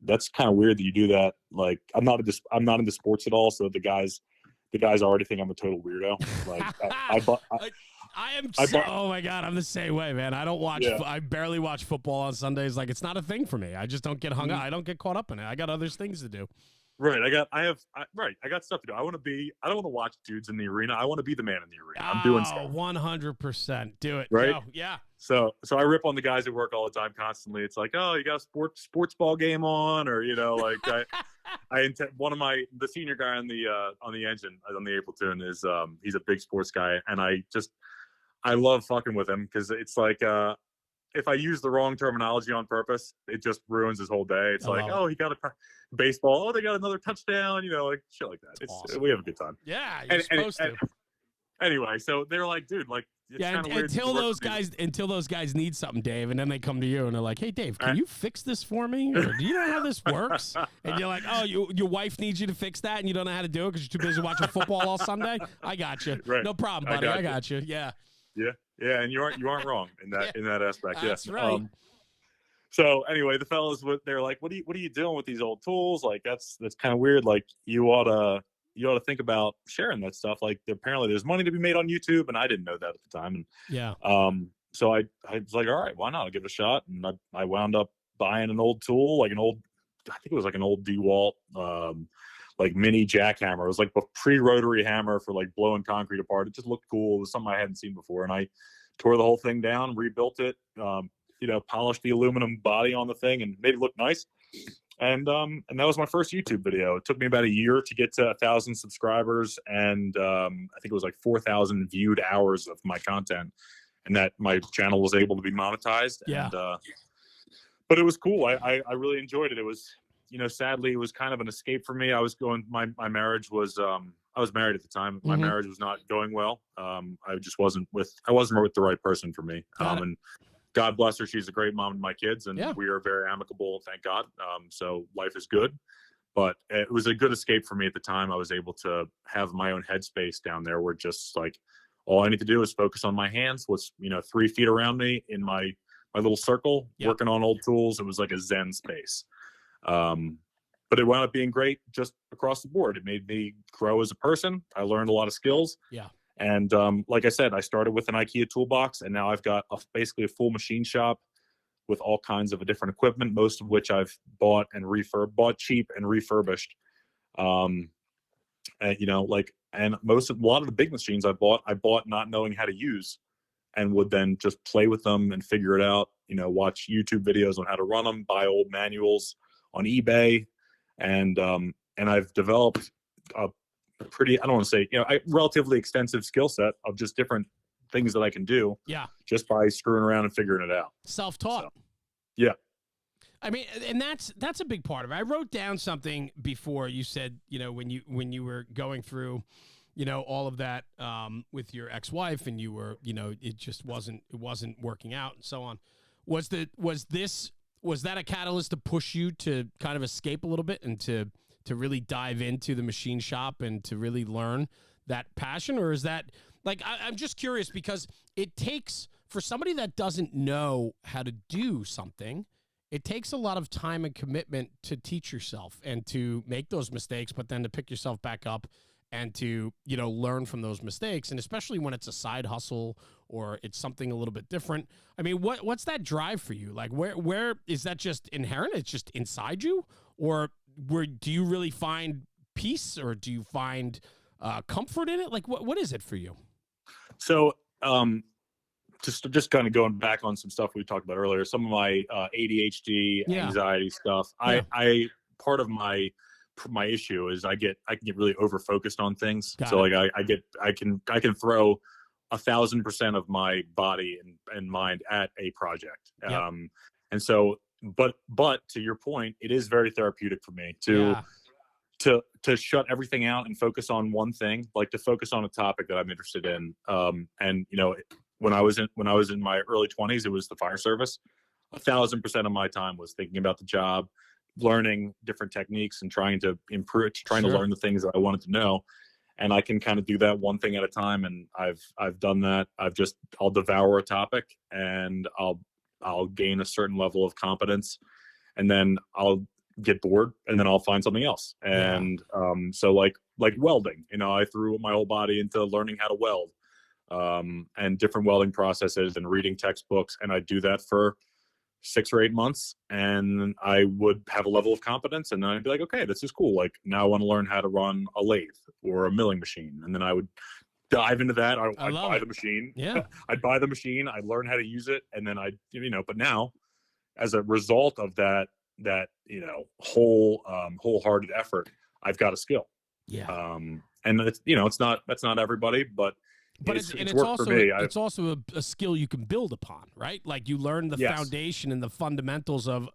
that's kind of weird that you do that. Like, I'm not into sports at all. So the guys already think I'm a total weirdo. Like oh my God, I'm the same way, man. I don't watch, I barely watch football on Sundays. Like, it's not a thing for me. I just don't get hung up. I don't get caught up in it. I got other things to do. Right. I got stuff to do. I don't want to watch dudes in the arena. I want to be the man in the arena. I'm doing stuff. 100%. Do it. Right. Go. Yeah. So I rip on the guys at work all the time constantly. It's like, oh, you got a sports ball game on, or, one of the senior guy on the engine on the April tune is he's a big sports guy, and I love fucking with him because it's like if I use the wrong terminology on purpose, it just ruins his whole day. It's like, oh, he got a baseball. Oh, they got another touchdown. Like shit like that. It's awesome. We have a good time. Yeah, you're supposed to. Anyway, so they're like, dude, like, it's kind of weird until those guys need something, Dave, and then they come to you and they're like, hey, Dave, can you fix this for me? Or do you know how this works? And you're like, oh, your wife needs you to fix that, and you don't know how to do it because you're too busy watching football all Sunday. I got you. Right. No problem, buddy. I got you. Yeah. Yeah, and you aren't wrong in that in that aspect. That's right. So anyway, the fellas, they're like, what are you doing with these old tools? Like that's kind of weird. Like you ought to think about sharing that stuff. Like apparently there's money to be made on YouTube, and I didn't know that at the time. And so I was like, all right, why not? I'll give it a shot. And I wound up buying an old tool, I think it was like an old DeWalt like mini jackhammer. It was like a pre-rotary hammer for like blowing concrete apart. It just looked cool. It was something I hadn't seen before, and I tore the whole thing down, rebuilt it, polished the aluminum body on the thing, and made it look nice. And that was my first YouTube video. It took me about a year to get to 1,000 subscribers, and I think it was like 4,000 viewed hours of my content, and that my channel was able to be monetized. Yeah. And, but it was cool. I really enjoyed it. It was, sadly, it was kind of an escape for me. I was going. My marriage was. I was married at the time. My marriage was not going well. I wasn't with the right person for me. And God bless her. She's a great mom to my kids, and we are very amicable, thank God. So life is good, but it was a good escape for me at the time. I was able to have my own headspace down there where just like all I need to do is focus on my hands, what's 3 feet around me in my little circle, working on old tools. It was like a Zen space. But it wound up being great just across the board. It made me grow as a person. I learned a lot of skills. Yeah. And like I said, I started with an IKEA toolbox, and now I've got basically a full machine shop with all kinds of different equipment, most of which I've bought bought cheap and refurbished. And, a lot of the big machines I bought not knowing how to use, and would then just play with them and figure it out, watch YouTube videos on how to run them, buy old manuals on eBay. And I've developed a pretty, I don't want to say, relatively extensive skill set of just different things that I can do. Yeah. Just by screwing around and figuring it out. Self-taught. So, yeah. I mean, and that's a big part of it. I wrote down something before. You said, when you were going through, all of that with your ex-wife, and you were, it just wasn't working out and so on. Was that a catalyst to push you to kind of escape a little bit and to really dive into the machine shop and to really learn that passion? Or is that I'm just curious, because it takes, for somebody that doesn't know how to do something, it takes a lot of time and commitment to teach yourself and to make those mistakes, but then to pick yourself back up and to, learn from those mistakes. And especially when it's a side hustle or it's something a little bit different. I mean, what's that drive for you? Like, where is that just inherent? It's just inside you? Or do you really find peace, or do you find comfort in it? Like, what is it for you? So, just kind of going back on some stuff we talked about earlier, some of my ADHD, anxiety stuff. I part of my issue is I can get really over focused on things. I can throw 1,000% of my body and mind at a project. And so, but to your point, it is very therapeutic for me to shut everything out and focus on one thing, like to focus on a topic that I'm interested in. And when I was in my early 20s, it was the fire service. 1,000% of my time was thinking about the job, learning different techniques, and trying to improve, to learn the things that I wanted to know. And I can kind of do that one thing at a time. And I've done that. I'll devour a topic, and I'll gain a certain level of competence, and then I'll get bored, and then I'll find something else. And so like welding, I threw my whole body into learning how to weld, and different welding processes and reading textbooks. And I do that for 6 or 8 months, and I would have a level of competence, and then I'd be like, okay, this is cool. Like, now I want to learn how to run a lathe or a milling machine. And then I would dive into that. I'd buy the machine. Yeah. I'd buy the machine. I'd learn how to use it. And then but now, as a result of that, wholehearted effort, I've got a skill. Yeah. And that's not everybody, but it's worked for also me. it's also a skill you can build upon, right? Like you learn the Yes. foundation and the fundamentals of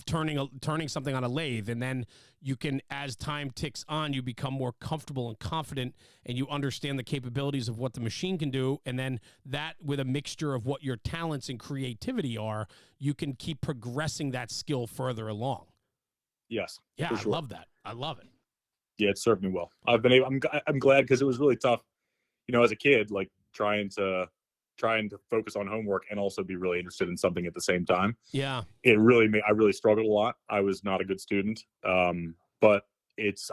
turning something on a lathe, and then you can, as time ticks on, you become more comfortable and confident, and you understand the capabilities of what the machine can do, and then that, with a mixture of what your talents and creativity are, you can keep progressing that skill further along. Yes. Yeah, for sure. I love that. I love it. Yeah, it served me well. I'm glad, because it was really tough, as a kid, like trying to focus on homework and also be really interested in something at the same time. Yeah. I really struggled a lot. I was not a good student. But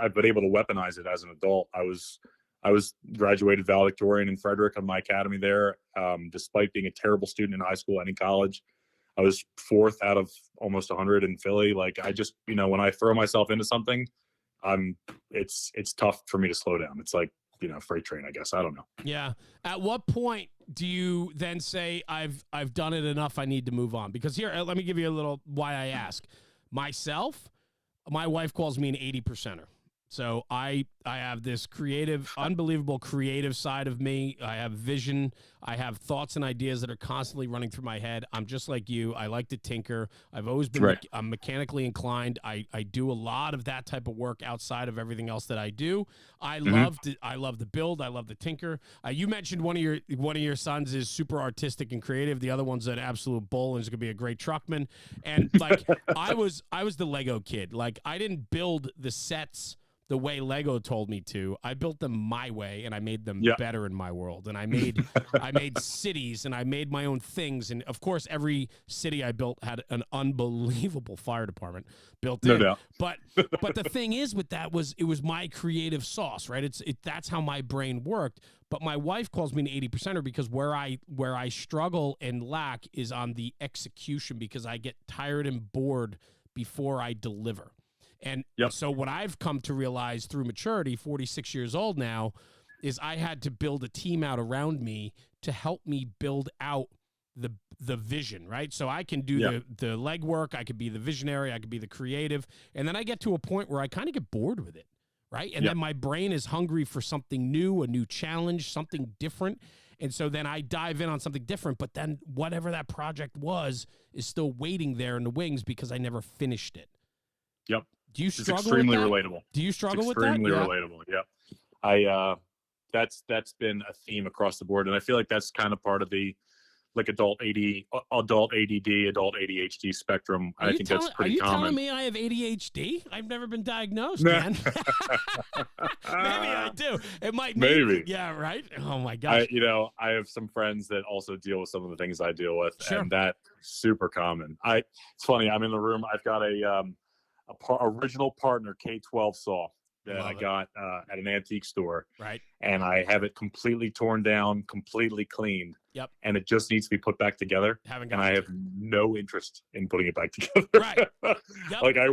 I've been able to weaponize it as an adult. I was graduated valedictorian in Frederick on my academy there. Despite being a terrible student in high school and in college, I was fourth out of almost 100 in Philly. Like, I just, when I throw myself into something, it's tough for me to slow down. It's like, freight train, I guess. I don't know. Yeah. At what point do you then say, I've done it enough, I need to move on? Because here, let me give you a little why I ask. Myself, my wife calls me an 80%er. So I have this unbelievable creative side of me. I have vision. I have thoughts and ideas that are constantly running through my head. I'm just like you. I like to tinker. I've always been right. I'm mechanically inclined. I do a lot of that type of work outside of everything else that I do. I love to build. I love to tinker. You mentioned one of your sons is super artistic and creative. The other one's an absolute bull and is going to be a great truckman. And like I was the Lego kid. Like, I didn't build the sets the way Lego told me to. I built them my way, and I made them better in my world. And I made cities, and I made my own things. And of course, every city I built had an unbelievable fire department built in. No doubt. But the thing is with that was it was my creative sauce, right? That's how my brain worked. But my wife calls me an 80%er because where I struggle and lack is on the execution, because I get tired and bored before I deliver. And so what I've come to realize through maturity, 46 years old now, is I had to build a team out around me to help me build out the vision, right? So I can do the legwork, I could be the visionary, I could be the creative, and then I get to a point where I kind of get bored with it, right? And then my brain is hungry for something new, a new challenge, something different. And so then I dive in on something different, but then whatever that project was is still waiting there in the wings because I never finished it. Yep. Do you struggle extremely with that? relatable. Do you struggle with that? Extremely relatable. Yeah. That's been a theme across the board. And I feel like that's kind of part of the adult ADD, adult ADHD spectrum. I think that's pretty common. Are you telling me I have ADHD? I've never been diagnosed, man. Maybe I do. It might maybe. Yeah, right? Oh my gosh. I have some friends that also deal with some of the things I deal with, Sure. and that's super common. It's funny. I'm in the room. I've got a original partner K12 saw that I got at an antique store. Right. And I have it completely torn down, completely cleaned. Yep. And it just needs to be put back together. And I have no interest in putting it back together. Right. Yep. Like I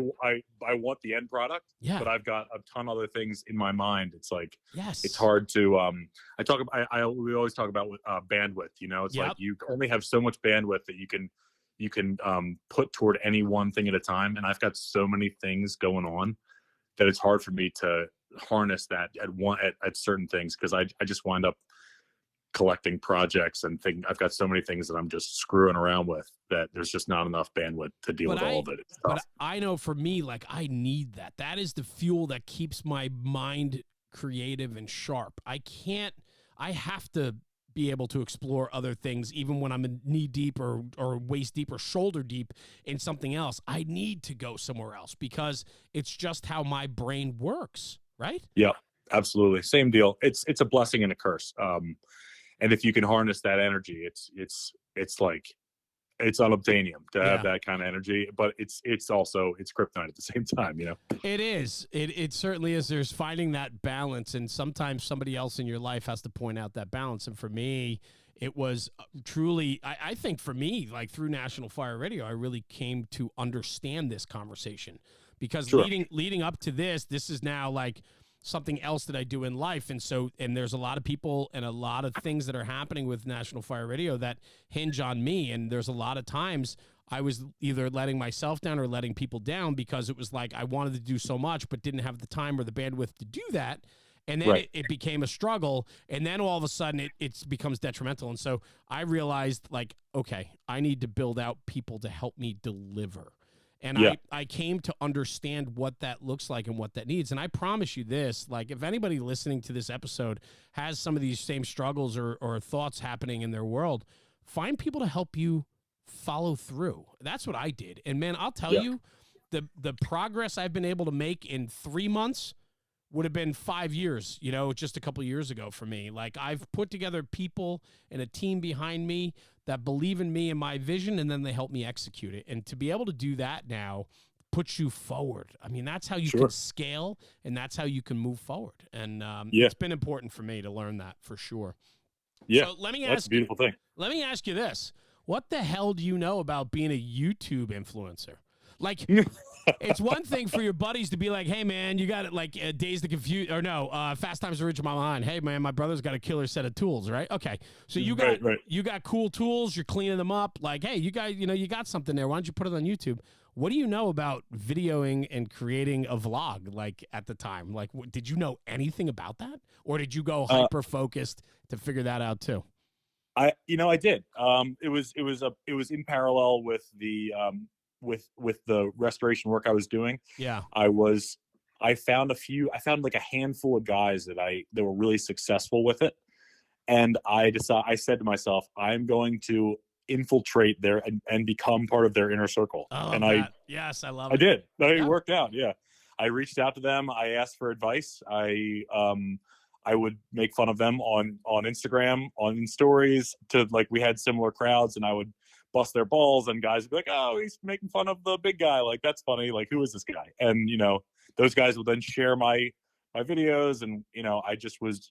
want the end product, but I've got a ton of other things in my mind. It's like, it's hard to, we always talk about bandwidth, it's like you only have so much bandwidth that you can put toward any one thing at a time. And I've got so many things going on that it's hard for me to harness that at certain things, because I just wind up collecting projects and I've got so many things that I'm just screwing around with that there's just not enough bandwidth to deal with all of it. But I know for me, like, I need that. That is the fuel that keeps my mind creative and sharp. I have to be able to explore other things, even when I'm knee deep or waist deep or shoulder deep in something else. I need to go somewhere else because it's just how my brain works, right? Yeah, absolutely. Same deal. It's a blessing and a curse. And if you can harness that energy, it's like, it's unobtainium to have that kind of energy, but it's kryptonite at the same time, It is. It certainly is. There's finding that balance, and sometimes somebody else in your life has to point out that balance. And for me, it was truly, I think for me, like through National Fire Radio, I really came to understand this conversation, because leading up to this is now like something else that I do in life. And there's a lot of people and a lot of things that are happening with National Fire Radio that hinge on me. And there's a lot of times I was either letting myself down or letting people down because it was like I wanted to do so much but didn't have the time or the bandwidth to do that. And then Right. it became a struggle. And then all of a sudden it becomes detrimental. And so I realized, like, okay, I need to build out people to help me deliver. And Yeah. I came to understand what that looks like and what that needs. And I promise you this, like, if anybody listening to this episode has some of these same struggles or thoughts happening in their world, find people to help you follow through. That's what I did. And man, I'll tell you, the progress I've been able to make in 3 months would have been 5 years, you know, just a couple of years ago for me. Like, I've put together people and a team behind me that believe in me and my vision, and then they help me execute it. And to be able to do that now puts you forward. I mean, that's how you can scale, and that's how you can move forward. And it's been important for me to learn that for sure. Yeah, so let me that's ask a beautiful thing. Let me ask you this. What the hell do you know about being a YouTube influencer? Like, it's one thing for your buddies to be like, hey, man, you got it, like, Dazed and Confused, or no, Fast Times at Ridgemont High. Hey, man, my brother's got a killer set of tools, right? Okay, so you got you got cool tools. You're cleaning them up. Like, hey, you guys, you know, you got something there. Why don't you put it on YouTube? What do you know about videoing and creating a vlog, like, at the time? Like, did you know anything about that? Or did you go hyper-focused to figure that out, too? I did. It was in parallel with the with the restoration work I was doing. Yeah. I found like a handful of guys that were really successful with it. And I said to myself, I'm going to infiltrate there and become part of their inner circle. I love that. Yes, I love it. I did. It worked out. Yeah. I reached out to them. I asked for advice. I would make fun of them on Instagram, on stories, to, like, we had similar crowds, and I would bust their balls, and guys would be like, oh, he's making fun of the big guy. Like, that's funny. Like, who is this guy? And, you know, those guys would then share my videos. And, you know,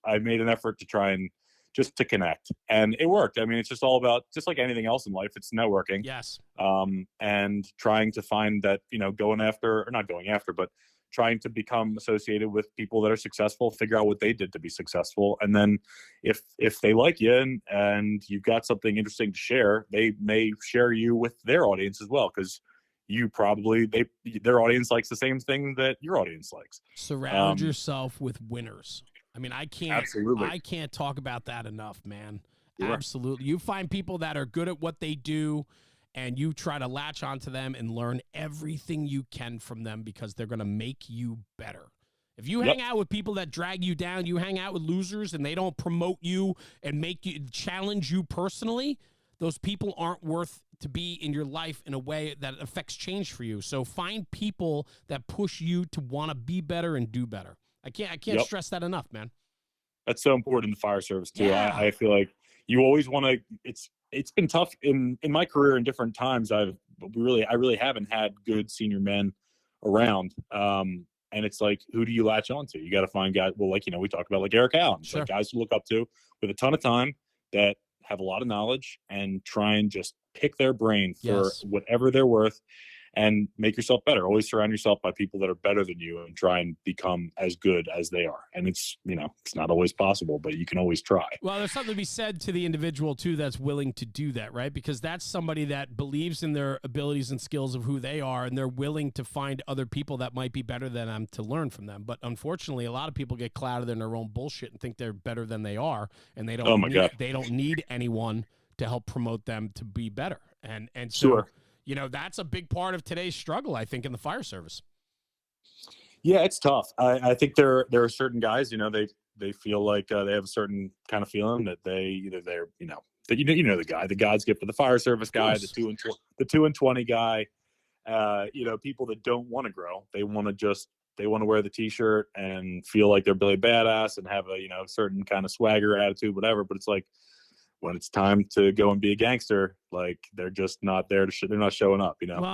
I made an effort to try and just to connect, and it worked. I mean, it's just all about, just like anything else in life, it's networking. Yes. And trying to find that, you know, not going after, but trying to become associated with people that are successful, figure out what they did to be successful. And then if they like you and you've got something interesting to share, they may share you with their audience as well. Cause their audience likes the same thing that your audience likes. Surround yourself with winners. I mean, I can't talk about that enough, man. Sure. Absolutely. You find people that are good at what they do, and you try to latch onto them and learn everything you can from them, because they're going to make you better. If you hang out with people that drag you down, you hang out with losers and they don't promote you and make you challenge you personally, those people aren't worth to be in your life in a way that affects change for you. So find people that push you to want to be better and do better. I can't stress that enough, man. That's so important in the fire service too. Yeah. I feel like you always want to, it's been tough in my career in different times. I really haven't had good senior men around. And it's like, who do you latch onto? You got to find guys. Well, like, you know, we talk about like Eric Allen, sure. Like guys to look up to with a ton of time, that have a lot of knowledge, and try and just pick their brain for whatever they're worth, and make yourself better. Always surround yourself by people that are better than you, and try and become as good as they are. And it's, you know, it's not always possible, but you can always try. Well, there's something to be said to the individual too that's willing to do that, right? Because that's somebody that believes in their abilities and skills of who they are, and they're willing to find other people that might be better than them to learn from them. But unfortunately, a lot of people get clouded in their own bullshit and think they're better than they are, and they don't they don't need anyone to help promote them to be better. And so sure. You know, that's a big part of today's struggle, I think, in the fire service. Yeah, it's tough. I think there are certain guys, you know, they feel like they have a certain kind of feeling that they're, you know, that you know the guy, the God's gift of the fire service guy, the 2 and 20 guy. You know, people that don't want to grow, they want to wear the T-shirt and feel like they're Billy Badass and have a, you know, certain kind of swagger, attitude, whatever. But it's like, when it's time to go and be a gangster, like, they're just not there they're not showing up, you know. Well,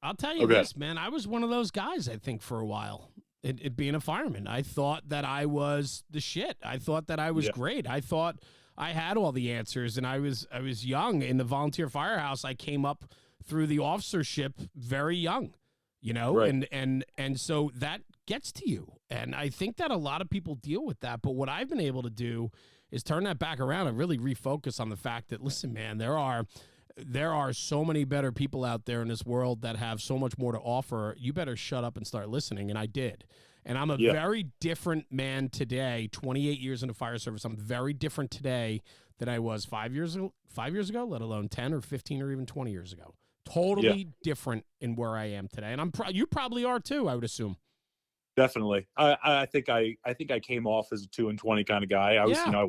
I'll tell you this, man. I was one of those guys, I think, for a while. It being a fireman, I thought that I was the shit. I thought that I was great. I thought I had all the answers, and I was young in the volunteer firehouse. I came up through the officership very young, you know, right. and so that gets to you. And I think that a lot of people deal with that. But what I've been able to do is turn that back around and really refocus on the fact that, listen, man, there are there are so many better people out there in this world that have so much more to offer. You better shut up and start listening. And I did. And I'm a Yeah. very different man today, 28 years in the fire service. I'm very different today than I was 5 years ago, let alone 10 or 15 or even 20 years ago. Totally different in where I am today. And you probably are too, I would assume. Definitely. I think I came off as a 2 and 20 kind of guy. I was, I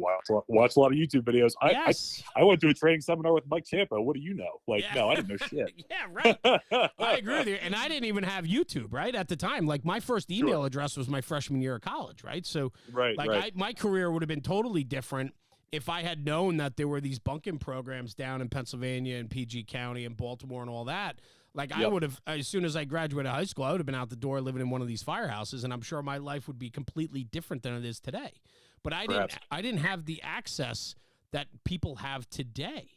watched a lot of YouTube videos. I went to a training seminar with Mike Ciampa. What do you know? Like, no, I didn't know shit. Yeah, right. I agree with you. And I didn't even have YouTube, right? At the time, like my first email address was my freshman year of college, right? So my career would have been totally different if I had known that there were these bunking programs down in Pennsylvania and PG County and Baltimore and all that. Like I would have, as soon as I graduated high school, I would have been out the door living in one of these firehouses, and I'm sure my life would be completely different than it is today. But I didn't have the access that people have today.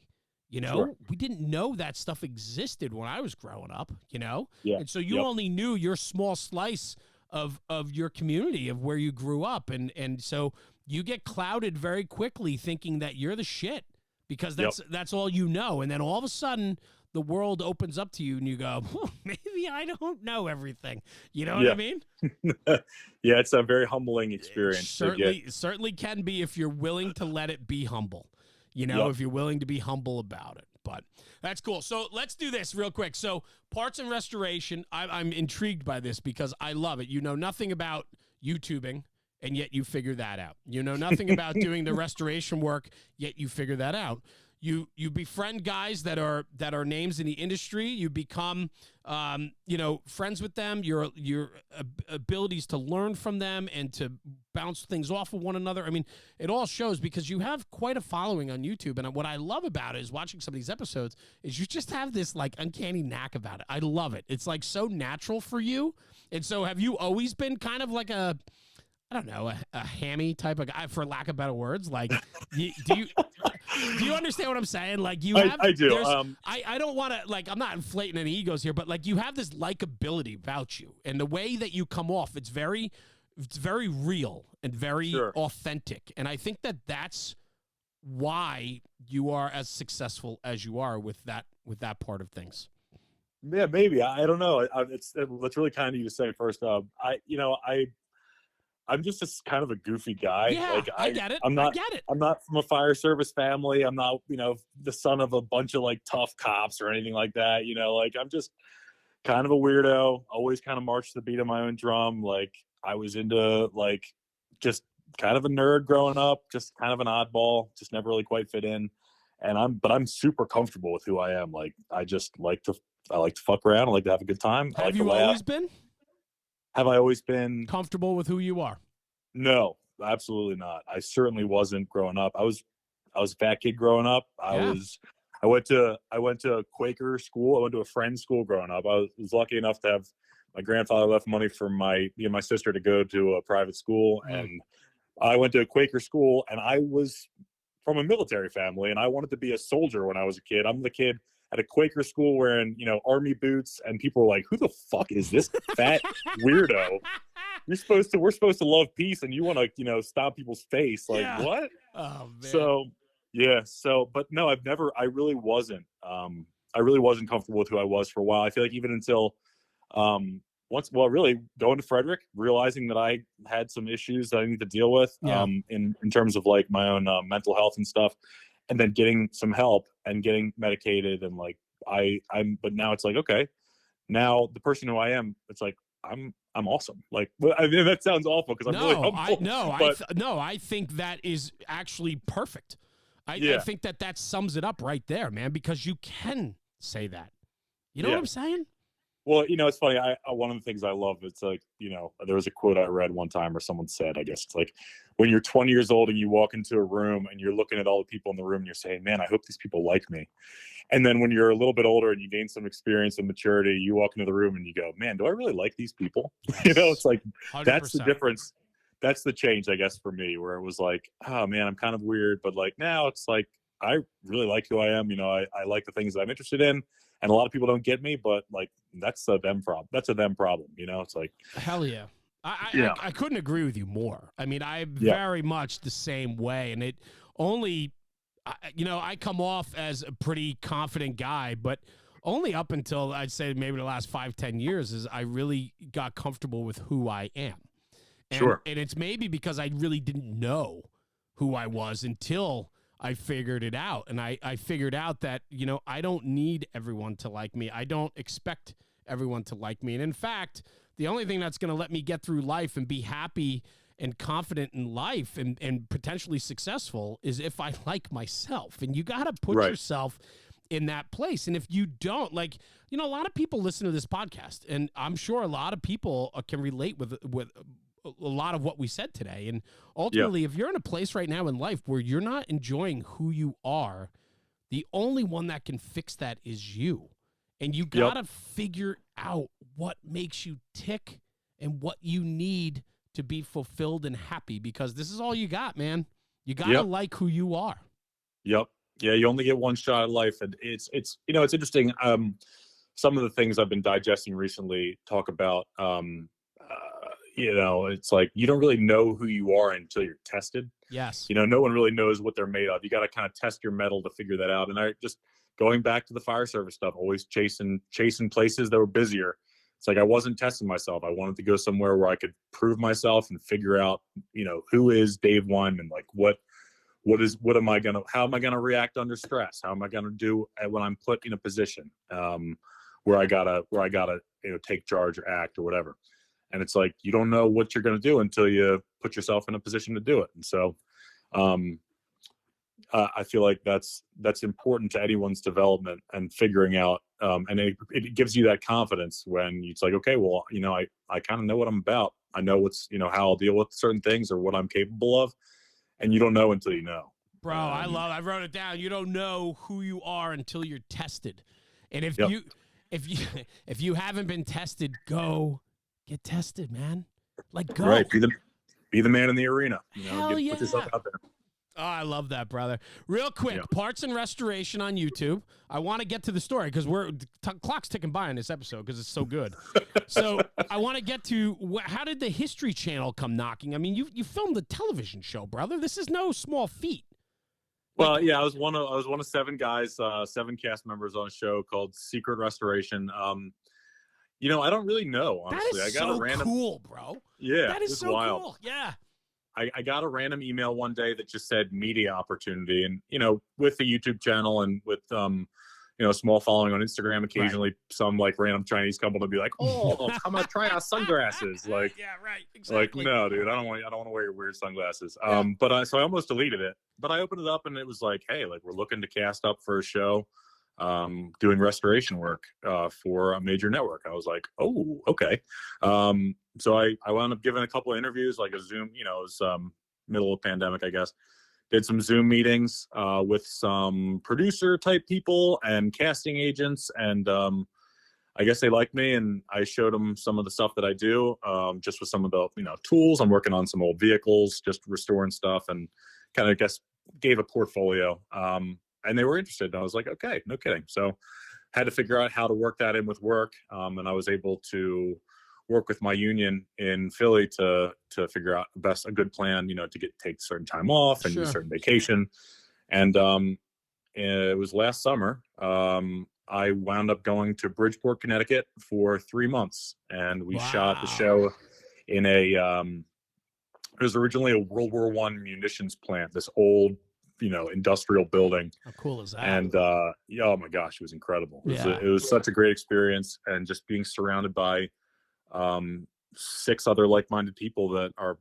You know, we didn't know that stuff existed when I was growing up, you know? Yeah. And so you only knew your small slice of your community, of where you grew up. And so you get clouded very quickly thinking that you're the shit because that's all you know. And then all of a sudden the world opens up to you and you go, well, maybe I don't know everything. You know what I mean? Yeah, it's a very humbling experience. It certainly can be if you're willing to let it be humble. You know, if you're willing to be humble about it. But that's cool. So let's do this real quick. So parts and restoration, I'm intrigued by this because I love it. You know nothing about YouTubing, and yet you figure that out. You know nothing about doing the restoration work, yet you figure that out. You befriend guys that are names in the industry. You become, friends with them. Your abilities to learn from them and to bounce things off of one another. I mean, it all shows because you have quite a following on YouTube. And what I love about it is watching some of these episodes is you just have this like uncanny knack about it. I love it. It's like so natural for you. And so have you always been kind of like a hammy type of guy, for lack of better words? Like, do you understand what I'm saying? Like, you have, I do. I don't want to, like, I'm not inflating any egos here, but like, you have this likability about you, and the way that you come off, it's very real and very authentic. And I think that that's why you are as successful as you are with that part of things. Yeah, maybe. I don't know. That's really kind of you to say. First up, I'm just kind of a goofy guy. Yeah, like, I get it. I'm not from a fire service family. I'm not, the son of a bunch of like tough cops or anything like that. Like, I'm just kind of a weirdo. Always kind of marched to the beat of my own drum. Like, I was into like just kind of a nerd growing up, just kind of an oddball, just never really quite fit in. But I'm super comfortable with who I am. Like, I like to fuck around. I like to have a good time. Have you always been? Have I always been comfortable with who you are? No, absolutely not. I certainly wasn't growing up. I was a fat kid growing up. I went to a Quaker school. I went to a friend's school growing up. I was lucky enough to have my grandfather left money for me and my sister to go to a private school. And I went to a Quaker school, and I was from a military family, and I wanted to be a soldier when I was a kid. I'm the kid at a Quaker school wearing, army boots, and people were like, who the fuck is this fat weirdo? We're supposed to love peace, and you want to, stop people's face. Like, what? Oh, man. But no, I really wasn't comfortable with who I was for a while. I feel like even until, really going to Frederick, realizing that I had some issues that I need to deal with, in terms of like my own mental health and stuff. And then getting some help and getting medicated, and like but now it's like, okay, now the person who I am, it's like I'm awesome. Like, I mean, that sounds awful because I'm really humble. I think that is actually perfect. I think that sums it up right there, man, because you can say that. You know what I'm saying? Well, it's funny. One of the things I love, it's like, there was a quote I read one time where someone said, I guess it's like, when you're 20 years old and you walk into a room and you're looking at all the people in the room and you're saying, man, I hope these people like me. And then when you're a little bit older and you gain some experience and maturity, you walk into the room and you go, man, do I really like these people? Yes. It's like, 100%. That's the difference. That's the change, I guess, for me, where it was like, oh man, I'm kind of weird. But like now it's like, I really like who I am. I like the things that I'm interested in. And a lot of people don't get me, but like, that's a them problem. That's a them problem. It's like, hell yeah. I couldn't agree with you more. I mean, I'm very much the same way. And it only, I come off as a pretty confident guy, but only up until I'd say maybe the last 5-10 years is I really got comfortable with who I am. Sure. And it's maybe because I really didn't know who I was until I figured it out. And I figured out that, I don't need everyone to like me. I don't expect everyone to like me. And in fact, the only thing that's going to let me get through life and be happy and confident in life and potentially successful is if I like myself. And you got to put yourself in that place. And if you don't, a lot of people listen to this podcast, and I'm sure a lot of people can relate with a lot of what we said today. And ultimately, if you're in a place right now in life where you're not enjoying who you are, the only one that can fix that is you. And you got to figure out what makes you tick and what you need to be fulfilled and happy, because this is all you got, man. You got to like who you are. Yep. Yeah. You only get one shot at life. And it's interesting. Some of the things I've been digesting recently talk about, it's like you don't really know who you are until you're tested. Yes. No one really knows what they're made of. You got to kind of test your metal to figure that out. And I just going back to the fire service stuff, always chasing places that were busier. It's like I wasn't testing myself. I wanted to go somewhere where I could prove myself and figure out, who is Dave Weinman, like how am I gonna react under stress? How am I gonna do when I'm put in a position where I gotta take charge or act or whatever. And it's like you don't know what you're gonna do until you put yourself in a position to do it. And so I feel like that's important to anyone's development and figuring out. And it gives you that confidence when it's like, okay, well, I kind of know what I'm about. I know what's, how I'll deal with certain things or what I'm capable of. And you don't know until you know. Bro, I wrote it down. You don't know who you are until you're tested. And if you haven't been tested, go get tested, man. Go. Right. Be the man in the arena. Hell yeah. Put yourself out there. Oh, I love that, brother. Real quick, parts and restoration on YouTube. I want to get to the story because clock's ticking by on this episode because it's so good. So I want to get to how did the History Channel come knocking? I mean, you filmed a television show, brother. This is no small feat. Well, yeah, I was one of 7 guys, 7 cast members on a show called Secret Restoration. I don't really know, honestly. That is I got a random cool, bro. Yeah, that is so wild. Cool. Yeah. I got a random email one day that just said media opportunity, and with the YouTube channel and with a small following on Instagram, occasionally some like random Chinese couple to be like, "Oh, come on, try our sunglasses." Like, yeah, right, exactly. Like, no, dude, I don't want to wear your weird sunglasses. But so I almost deleted it. But I opened it up and it was like, hey, like we're looking to cast up for a show, doing restoration work for a major network. I was like, oh, okay. So I wound up giving a couple of interviews, like a Zoom, it was middle of pandemic, I guess. Did some Zoom meetings with some producer type people and casting agents. And I guess they liked me, and I showed them some of the stuff that I do, just with some of the, tools. I'm working on some old vehicles, just restoring stuff, and kind of gave a portfolio. And they were interested. And I was like, okay, no kidding. So had to figure out how to work that in with work. And I was able to work with my union in Philly to figure out a good plan, to take certain time off and do certain vacation. And it was last summer. I wound up going to Bridgeport, Connecticut for 3 months, and we shot the show in it was originally a World War I munitions plant, this old, industrial building. How cool is that? And oh my gosh, it was incredible. It was such a great experience, and just being surrounded by 6 other like-minded people that are,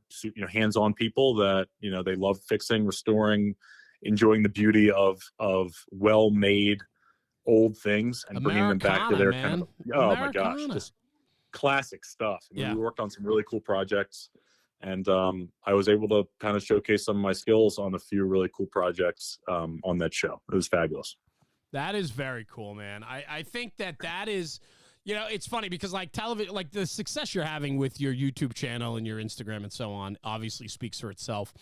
hands-on people that, they love fixing, restoring, enjoying the beauty of well-made old things and bringing them back to their kind of, my gosh, just classic stuff. We worked on some really cool projects, and I was able to kind of showcase some of my skills on a few really cool projects on that show. It was fabulous. That is very cool, man. I think that is, it's funny because like television, like the success you're having with your YouTube channel and your Instagram and so on obviously speaks for itself.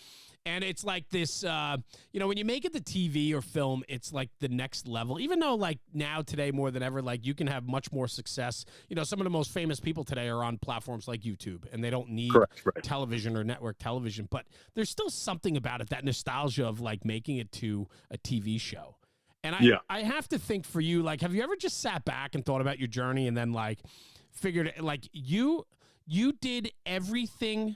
And it's like this, when you make it the TV or film, it's like the next level. Even though like now today more than ever, like you can have much more success. Some of the most famous people today are on platforms like YouTube, and they don't need Correct, right. television or network television. But there's still something about it, that nostalgia of like making it to a TV show. And I have to think for you, like, have you ever just sat back and thought about your journey and then like figured like you did everything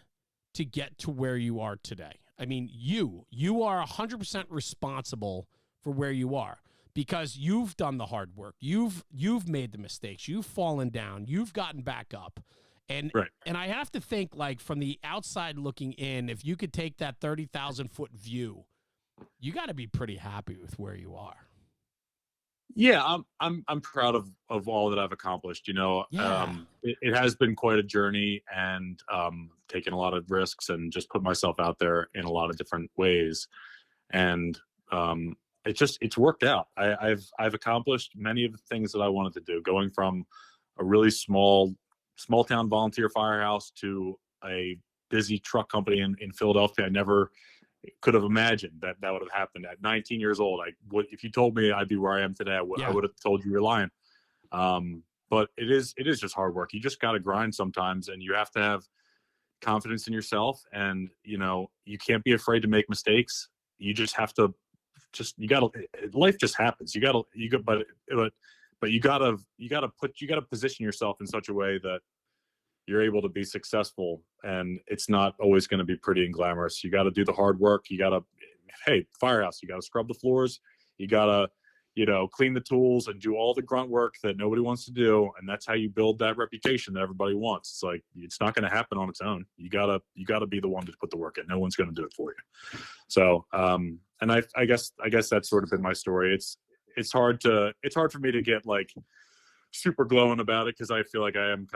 to get to where you are today? I mean, you are 100% responsible for where you are because you've done the hard work. You've made the mistakes. You've fallen down. You've gotten back up. And right. And I have to think, like, from the outside looking in, if you could take that 30,000-foot view, you got to be pretty happy with where you are. Yeah, I'm proud of all that I've accomplished. It has been quite a journey, and taken a lot of risks and just put myself out there in a lot of different ways. And it's worked out. I've accomplished many of the things that I wanted to do, going from a really small town volunteer firehouse to a busy truck company in Philadelphia. I never could have imagined that would have happened at 19 years old. If you told me I'd be where I am today, I would have told you you're lying. But it is just hard work. You just got to grind sometimes, and you have to have confidence in yourself. And, you can't be afraid to make mistakes. You just have to life just happens. But you gotta position yourself in such a way that you're able to be successful, and it's not always going to be pretty and glamorous. You got to do the hard work. Firehouse, you got to scrub the floors. You got to, clean the tools and do all the grunt work that nobody wants to do. And that's how you build that reputation that everybody wants. It's like, it's not going to happen on its own. You gotta be the one to put the work in. No one's going to do it for you. So, and I guess that's sort of been my story. It's hard for me to get like super glowing about it, because I feel like I am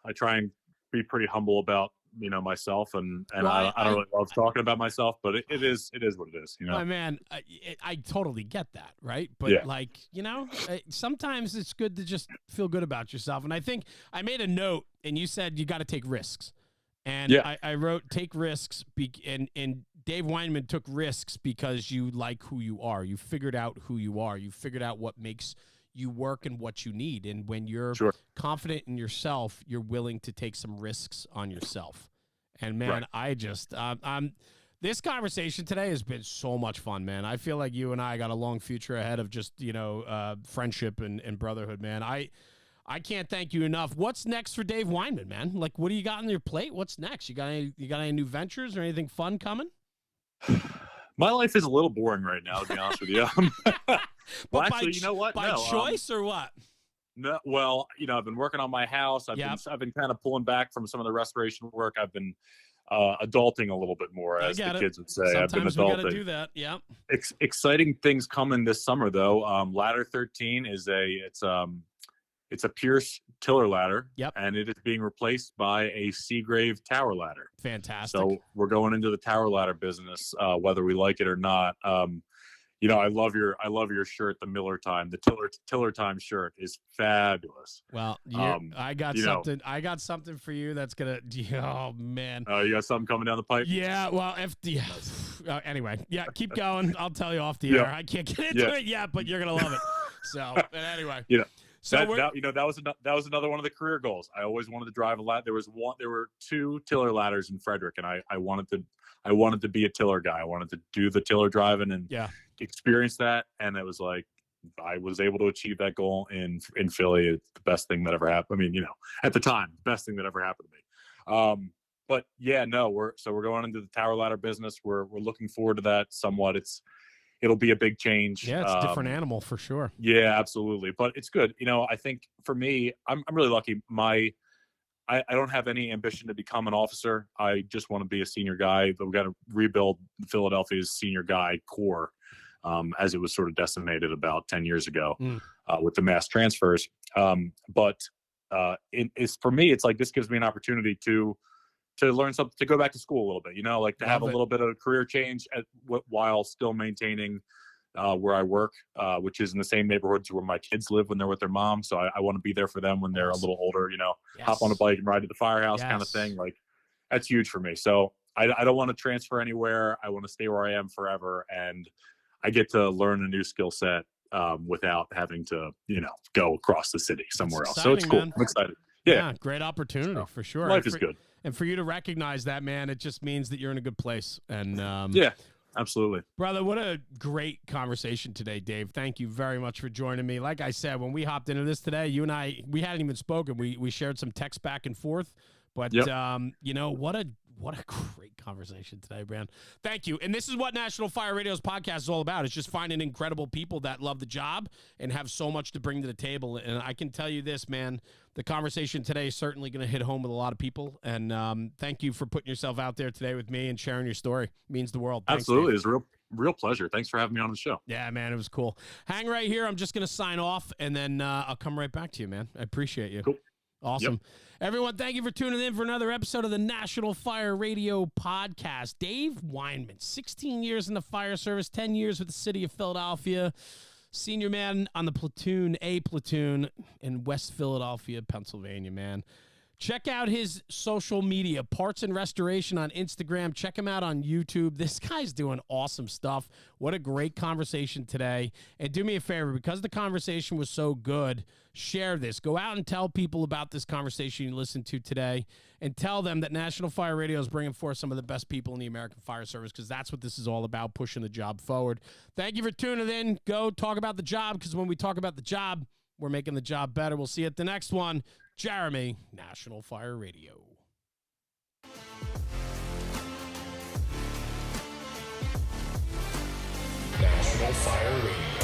I try and be pretty humble about myself, and well, I don't really love talking about myself, but it is what it is. My man, I totally get that, right? But sometimes it's good to just feel good about yourself. And I think I made a note, and you said you got to take risks, and I wrote take risks, and Dave Weinman took risks because you like who you are. You figured out who you are. You figured out what makes you work and what you need. And when you're confident in yourself, you're willing to take some risks on yourself. And man, this conversation today has been so much fun, man. I feel like you and I got a long future ahead of just, friendship and brotherhood, man. I can't thank you enough. What's next for Dave Weinman, man? Like, what do you got on your plate? What's next? You got any new ventures or anything fun coming? My life is a little boring right now, to be honest with you. Well, actually, you know what? By choice or what? No, well, I've been working on my house. I've been kind of pulling back from some of the restoration work. I've been adulting a little bit more, as the kids would say. Sometimes I've been adulting. We got to do that. Yeah. Exciting things coming this summer, though. Ladder 13 it's a Pierce tiller ladder. Yep. And it is being replaced by a Seagrave tower ladder. Fantastic. So we're going into the tower ladder business, whether we like it or not. I love your shirt, the Miller Time. The Tiller Time shirt is fabulous. Well, I got something. I got something for you that's gonna. Oh man. Oh, you got something coming down the pipe? Yeah. Well, anyway, keep going. I'll tell you off the air. I can't get into it yet, but you're gonna love it. So, but anyway. So that was another one of the career goals. I always wanted to drive a ladder. There were two tiller ladders in Frederick, and I wanted to be a tiller guy. I wanted to do the tiller driving and experience that. And it was like, I was able to achieve that goal in Philly. It's the best thing that ever happened. I mean, at the time, best thing that ever happened to me. But we're going into the tower ladder business. We're looking forward to that somewhat. It'll be a big change. Yeah, it's a different animal for sure. Yeah, absolutely. But it's good. I think for me, I'm really lucky. I don't have any ambition to become an officer. I just want to be a senior guy. But we've got to rebuild Philadelphia's senior guy core, as it was sort of decimated about 10 years ago with the mass transfers. But for me, it's like this gives me an opportunity to learn something, to go back to school a little bit, to have a little bit of a career change while still maintaining where I work, which is in the same neighborhood to where my kids live when they're with their mom. So I want to be there for them when they're a little older, hop on a bike and ride to the firehouse kind of thing. Like, that's huge for me. So I don't want to transfer anywhere. I want to stay where I am forever, and I get to learn a new skill set without having to, go across the city somewhere else. So it's cool. Man. I'm excited. Yeah, great opportunity for sure. Life is good. And for you to recognize that, man, it just means that you're in a good place. And yeah, absolutely. Brother, what a great conversation today, Dave. Thank you very much for joining me. Like I said, when we hopped into this today, you and I, we hadn't even spoken. We shared some text back and forth. But, what a great conversation today, man. Thank you. And this is what National Fire Radio's podcast is all about. It's just finding incredible people that love the job and have so much to bring to the table. And I can tell you this, man, the conversation today is certainly going to hit home with a lot of people. And thank you for putting yourself out there today with me and sharing your story. It means the world. Thanks, absolutely. Dave. It's a real pleasure. Thanks for having me on the show. Yeah, man, it was cool. Hang right here. I'm just going to sign off, and then I'll come right back to you, man. I appreciate you. Cool. Awesome. Yep. Everyone, thank you for tuning in for another episode of the National Fire Radio podcast. Dave Weinman, 16 years in the fire service, 10 years with the city of Philadelphia, senior man on the platoon, A platoon in West Philadelphia, Pennsylvania, man. Check out his social media, Parts and Restoration on Instagram. Check him out on YouTube. This guy's doing awesome stuff. What a great conversation today. And do me a favor, because the conversation was so good, share this. Go out and tell people about this conversation you listened to today, and tell them that National Fire Radio is bringing forth some of the best people in the American fire service, because that's what this is all about, pushing the job forward. Thank you for tuning in. Go talk about the job, because when we talk about the job, we're making the job better. We'll see you at the next one. Jeremy, National Fire Radio. National Fire Radio.